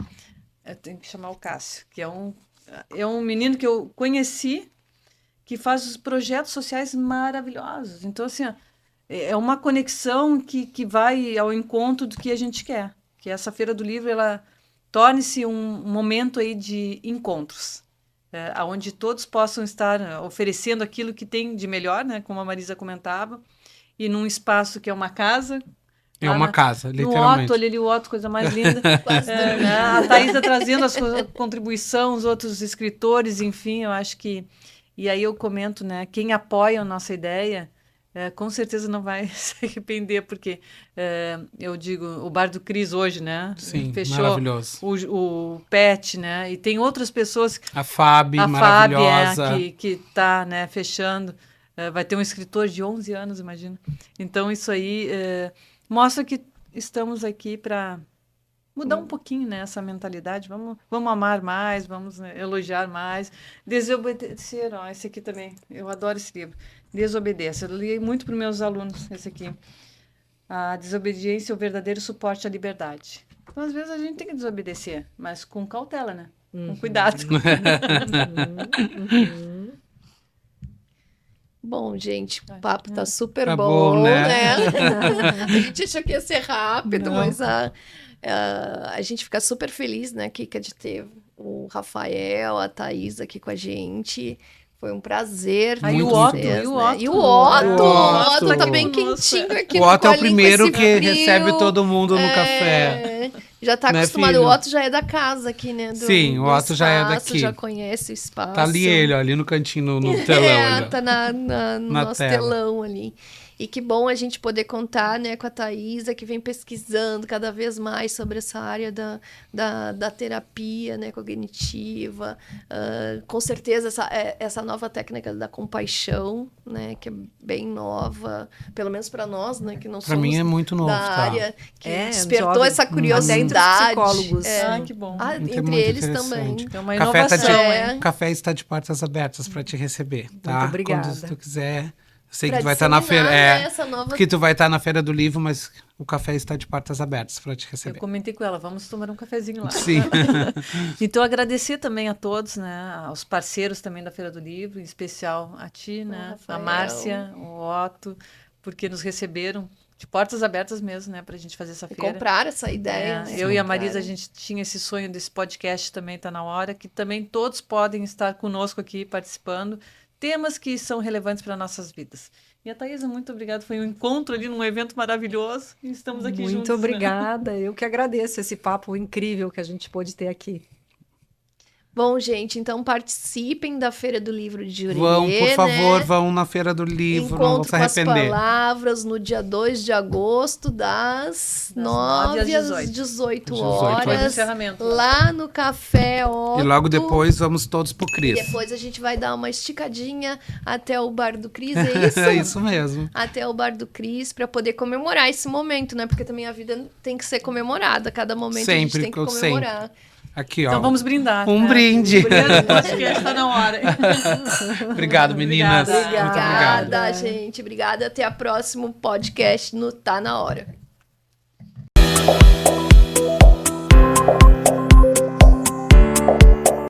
Eu tenho que chamar o Cássio, que é um menino que eu conheci, que faz os projetos sociais maravilhosos. Então, assim, é uma conexão que vai ao encontro do que a gente quer. Que essa Feira do Livro, ela torne-se um momento aí de encontros, onde todos possam estar oferecendo aquilo que tem de melhor, né, como a Marisa comentava, e num espaço que é uma casa. É uma casa, literalmente. No Otto, ali o Otto, coisa mais linda. Né? A Thaís está trazendo as contribuições, os outros escritores, enfim, eu acho que... E aí eu comento, né? Quem apoia a nossa ideia, com certeza não vai se arrepender, porque eu digo, o Bar do Cris hoje, né? Sim, fechou maravilhoso. O Pet, né? E tem outras pessoas... A Fábio, a maravilhosa. Fábio, que está, né, fechando. Vai ter um escritor de 11 anos, imagina. Então, isso aí... mostra que estamos aqui para mudar um pouquinho, né, essa mentalidade. Vamos amar mais, vamos, né, elogiar mais. Desobedecer, ó, esse aqui também. Eu adoro esse livro. Desobedeça. Eu li muito para os meus alunos, esse aqui. A desobediência é o verdadeiro suporte à liberdade. Então, às vezes, a gente tem que desobedecer, mas com cautela, né? Com cuidado. Bom, gente, o papo tá super Tá bom, bom, né? né? A gente achou que ia ser rápido, Não. mas a gente fica super feliz, né, Kika, de ter o Rafael, a Thaís aqui com a gente. Foi um prazer. Aí ter o vocês, Otto, né? e o Otto. E o Otto. O O Otto. Otto tá bem Nossa. quentinho aqui O no Otto é o colinho com primeiro esse que frio. recebe todo mundo no café. Já tá Né, acostumado. filho? O Otto já é da casa aqui, né? Sim, o do Otto já é espaço, daqui. Já conhece o espaço. Tá ali ele, ó, ali no cantinho, no telão. ali, ó. Tá no Na nosso tela. telão ali. E que bom a gente poder contar, né, com a Thaisa, que vem pesquisando cada vez mais sobre essa área da terapia, né, cognitiva. Com certeza, essa nova técnica da compaixão, né, que é bem nova, pelo menos para nós, né, que não Pra somos mim é muito novo, da tá? área, que É, despertou jovem. essa Até curiosidade. entre os psicólogos. Ah, que bom. Ah, Muito, entre muito eles interessante. também. É uma Café tá de- inovação, É. hein? O café está de portas abertas pra te receber, tá? Muito obrigada. Quando tu quiser. Eu sei Pra que tu vai estar na disseminar, feira. né, essa nova Porque tu vai estar na feira do livro, mas o café está de portas abertas pra te Eu receber. comentei com ela, vamos tomar um cafezinho lá. Sim. Então, agradecer também a todos, né? Aos parceiros também da Feira do Livro, em especial a ti, né? A Rafael. Márcia, o Otto, porque nos receberam de portas abertas mesmo, né? Pra gente fazer essa E feira. comprar essa ideia. É, né? eu e a Compraram. Marisa, a gente tinha esse sonho desse podcast também, tá na hora, que também todos podem estar conosco aqui participando, temas que são relevantes para nossas vidas. E a Thaisa, muito obrigada, foi um encontro ali num evento maravilhoso e estamos aqui juntos. Muito né? obrigada. Eu que agradeço esse papo incrível que a gente pôde ter aqui. Bom, gente, então participem da Feira do Livro de Jurerê, Vão, por favor, né? vão na feira do livro, não vão Encontro se com as arrepender. palavras no dia 2 de agosto, das 9 9 às às 18 18 Depois do horas, encerramento. lá no Café Otto. E logo depois vamos todos pro E Cris. depois a gente vai dar uma esticadinha até o Bar do Cris, é isso? É isso mesmo. Até o Bar do Cris, para poder comemorar esse momento, né? Porque também a vida tem que ser comemorada. Cada momento a gente Sempre, tem que sempre. comemorar. Aqui, ó. Então vamos brindar. Um né? brinde. O podcast está na hora. Obrigado, meninas. Obrigada. Muito obrigado. Obrigada, gente. Obrigada. Até o próximo podcast no Tá Na Hora.